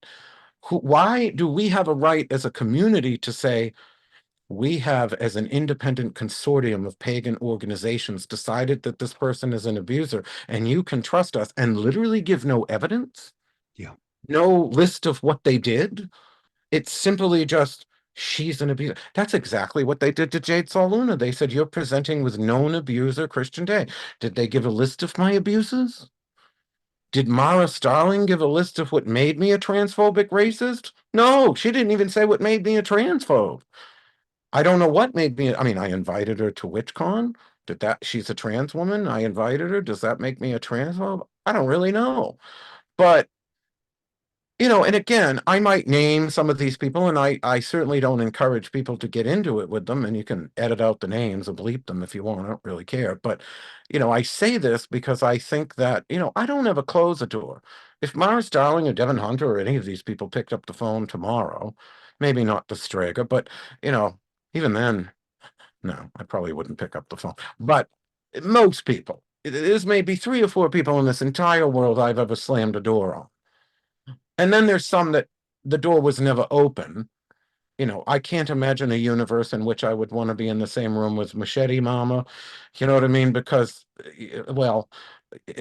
Why do we have a right as a community to say we have, as an independent consortium of pagan organizations, decided that this person is an abuser and you can trust us and literally give no evidence? Yeah. No list of what they did? It's simply just She's an abuser. That's exactly what they did to Jade Saluna. They said, you're presenting with known abuser Christian Day. Did they give a list of my abuses? Did Mara Starling give a list of what made me a transphobic racist? No, she didn't even say what made me a transphobe. I don't know what made me. I mean, I invited her to WitchCon. Did that? She's a trans woman. I invited her. Does that make me a transphobe? I don't really know. But and again, I might name some of these people, and I certainly don't encourage people to get into it with them, and you can edit out the names or bleep them if you want. I don't really care. But, I say this because I think that, I don't ever close a door. If Mars Darling or Devin Hunter or any of these people picked up the phone tomorrow, maybe not the Strager, but, even then, no, I probably wouldn't pick up the phone. But most people, there's maybe 3 or 4 people in this entire world I've ever slammed a door on. And then there's some that the door was never open. I can't imagine a universe in which I would want to be in the same room with Machete Mama. You know what I mean? Because, well,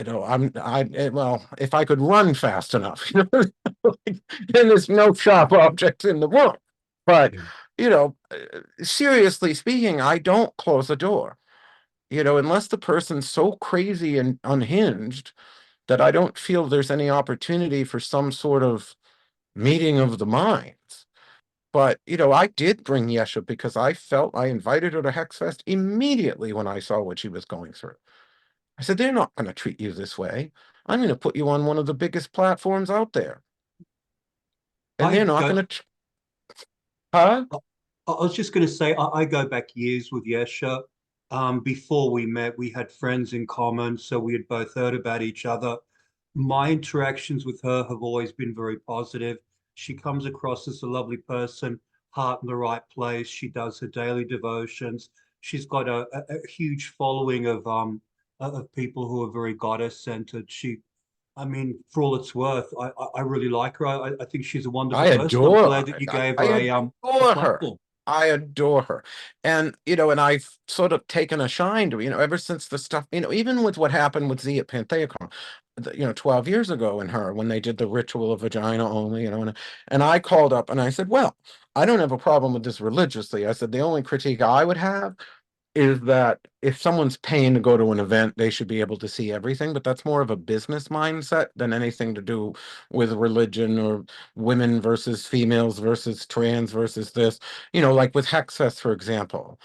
well, if I could run fast enough, then there's no sharp objects in the room. But, Yeah. Seriously speaking, I don't close a door. Unless the person's so crazy and unhinged that I don't feel there's any opportunity for some sort of meeting of the minds. But, I did bring Yesha because I invited her to Hexfest immediately when I saw what she was going through. I said, they're not going to treat you this way. I'm going to put you on one of the biggest platforms out there. And I they're not go. going to, huh? I was just going to say, I go back years with Yesha. Before we met, we had friends in common, so we had both heard about each other. My interactions with her have always been very positive. She comes across as a lovely person, heart in the right place. She does her daily devotions. She's got a huge following of people who are very goddess centered. I mean, for all it's worth, I really like her. I think she's a I wonderful person. I'm adore glad her. that you gave I her a adore her. platform. I adore her. And, and I've sort of taken a shine to, ever since the stuff, even with what happened with Z at Pantheacon, 12 years ago in her, when they did the ritual of vagina only, and I called up and I said, well, I don't have a problem with this religiously. I said, the only critique I would have is that if someone's paying to go to an event, they should be able to see everything, but that's more of a business mindset than anything to do with religion or women versus females versus trans versus this. Like with Hexfest, for example.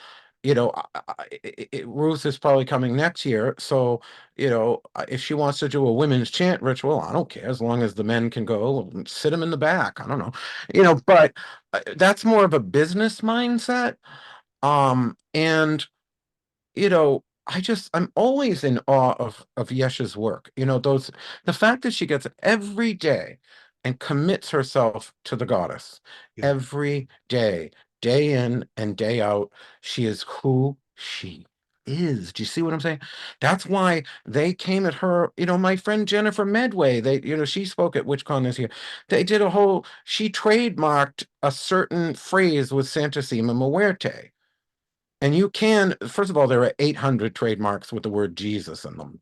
Ruth is probably coming next year, so if she wants to do a women's chant ritual, I don't care as long as the men can go and sit them in the back. I don't know, but that's more of a business mindset. And I'm always in awe of Yesha's work. The fact that she gets it every day and commits herself to the goddess Yeah. every day, day in and day out. She is who she is. Do you see what I'm saying? That's why they came at her. My friend Jennifer Medway, she spoke at WitchCon this year. They did she trademarked a certain phrase with Santissima Muerte. And you can, first of all, there are 800 trademarks with the word Jesus in them,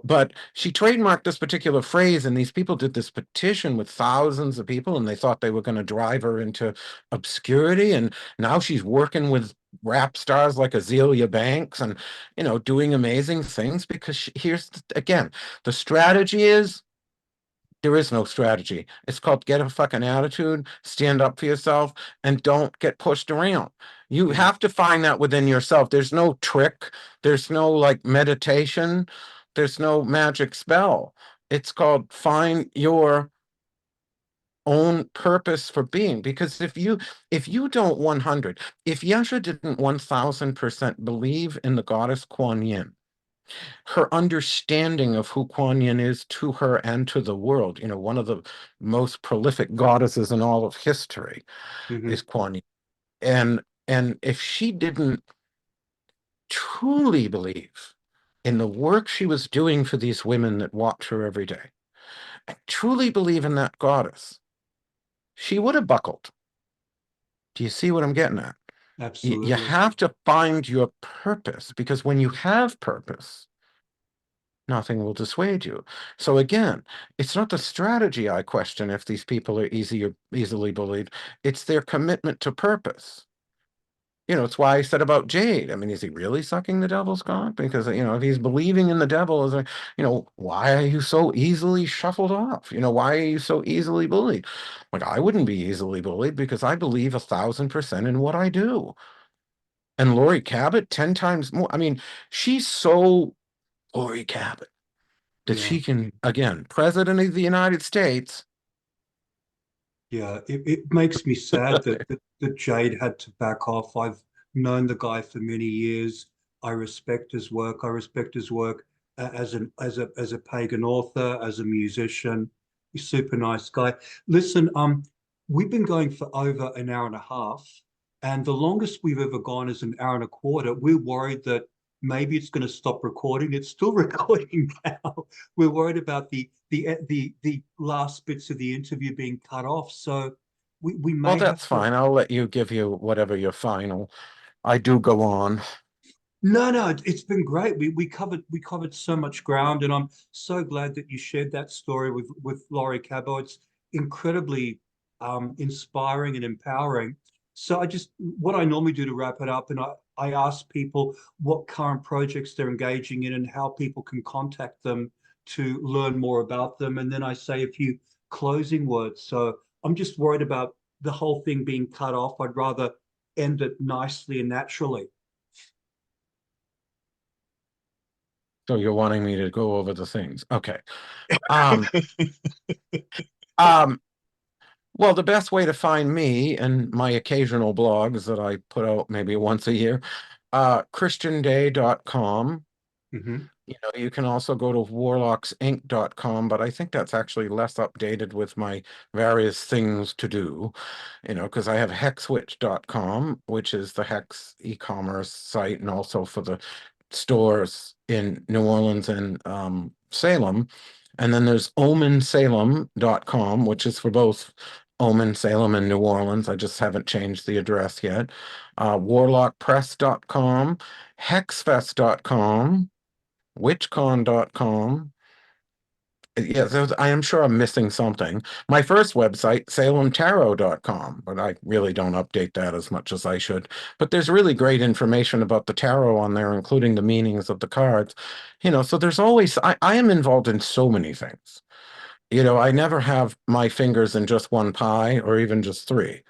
but she trademarked this particular phrase, and these people did this petition with thousands of people, and they thought they were going to drive her into obscurity. And now she's working with rap stars like Azealia Banks and, doing amazing things because again, the strategy is there is no strategy. It's called get a fucking attitude, stand up for yourself, and don't get pushed around. You Yeah. have to find that within yourself. There's no trick. There's no like meditation. There's no magic spell. It's called find your own purpose for being. Because if you don't 100, if Yasha didn't 1000% believe in the goddess Kuan Yin, her understanding of who Kuan Yin is to her and to the world. One of the most prolific goddesses in all of history Hmm. is Kuan Yin. And if she didn't truly believe in the work she was doing for these women that watch her every day, and truly believe in that goddess, she would have buckled. Do you see what I'm getting at? You Absolutely. have to find your purpose, because when you have purpose, nothing will dissuade you. So again, it's not the strategy I question if these people are easily bullied. It's their commitment to purpose. It's why I said about Jade. I mean, is he really sucking the devil's cock? Because, if he's believing in the devil, why are you so easily shuffled off? Why are you so easily bullied? Like, I wouldn't be easily bullied because I believe 1,000% in what I do. And Lori Cabot, 10 times more. I mean, she's so Lori Cabot that Yeah. she can, again, President of the United States. Yeah, it makes me sad that Jade had to back off. I've known the guy for many years. I respect his work. I respect his work as a pagan author, as a musician. He's a super nice guy. Listen, we've been going for over an hour and a half, and the longest we've ever gone is an hour and a quarter. We're worried that maybe it's going to stop recording. It's still recording now. We're worried about the last bits of the interview being cut off. So we Well, may that's have to. fine. I'll let you give you whatever your final. I do go on. No, it's been great. We covered so much ground, and I'm so glad that you shared that story with Laurie Cabot. It's incredibly inspiring and empowering. So what I normally do to wrap it up, and I ask people what current projects they're engaging in and how people can contact them to learn more about them, and then I say a few closing words. So I'm just worried about the whole thing being cut off. I'd rather end it nicely and naturally. So you're wanting me to go over the things. Okay. Um, um, well, the best way to find me and my occasional blogs that I put out maybe once a year, christianday.com. Hmm. You can also go to warlocksinc.com, but I think that's actually less updated with my various things to do, because I have hexwitch.com, which is the Hex e-commerce site, and also for the stores in New Orleans and Salem. And then there's omensalem.com, which is for both Omen, Salem, and New Orleans. I just haven't changed the address yet. Warlockpress.com, hexfest.com, witchcon.com. Yes, I am sure I'm missing something. My first website, salemtarot.com, but I really don't update that as much as I should. But there's really great information about the tarot on there, including the meanings of the cards. So there's always, I am involved in so many things. I never have my fingers in just one pie or even just three.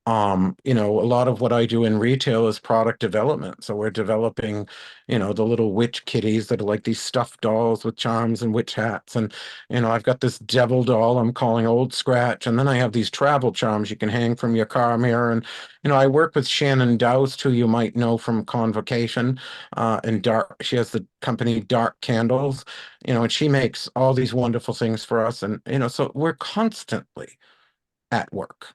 A lot of what I do in retail is product development. So we're developing, the little witch kitties that are like these stuffed dolls with charms and witch hats. And, I've got this devil doll I'm calling Old Scratch. And then I have these travel charms you can hang from your car mirror. And, I work with Shannon Doust, who you might know from Convocation, and she has the company Dark Candles, and she makes all these wonderful things for us. And, so we're constantly at work.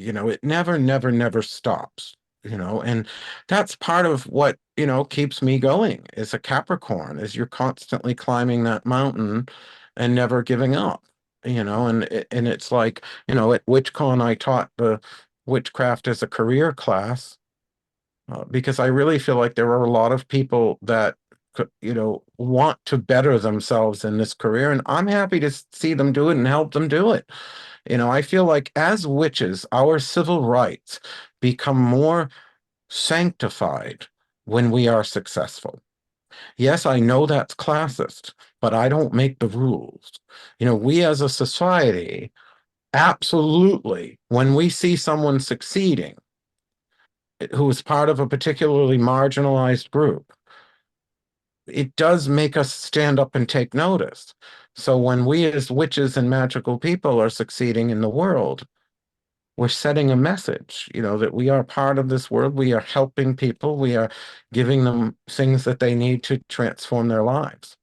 It never stops, and that's part of what, keeps me going as a Capricorn, is you're constantly climbing that mountain and never giving up, and it's like, at WitchCon, I taught the witchcraft as a career class, because I really feel like there are a lot of people that want to better themselves in this career, and I'm happy to see them do it and help them do it. I feel like as witches, our civil rights become more sanctified when we are successful. Yes, I know that's classist, but I don't make the rules. We as a society, absolutely, when we see someone succeeding who is part of a particularly marginalized group, it does make us stand up and take notice. So when we as witches and magical people are succeeding in the world, we're setting a message, that we are part of this world. We are helping people. We are giving them things that they need to transform their lives.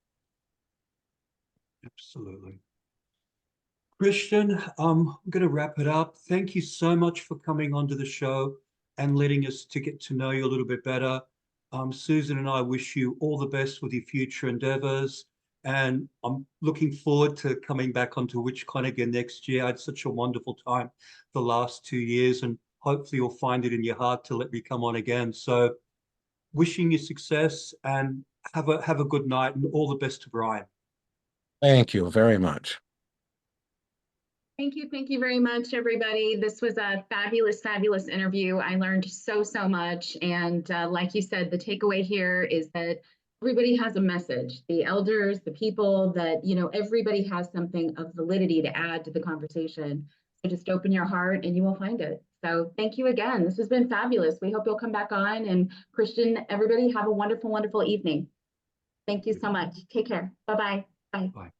Absolutely. Christian, I'm going to wrap it up. Thank you so much for coming onto the show and letting us to get to know you a little bit better. Susan and I wish you all the best with your future endeavors. And I'm looking forward to coming back onto WitchCon again next year. I had such a wonderful time the last 2 years, and hopefully you'll find it in your heart to let me come on again. So wishing you success and have a good night and all the best to Brian. Thank you very much. Thank you very much, everybody. This was a fabulous, fabulous interview. I learned so, so much. And like you said, the takeaway here is that everybody has a message. The elders, the people, that, you know, everybody has something of validity to add to the conversation. So just open your heart and you will find it. So thank you again. This has been fabulous. We hope you'll come back on. And Christian, everybody have a wonderful, wonderful evening. Thank you so much. Take care. Bye-bye. Bye. Bye.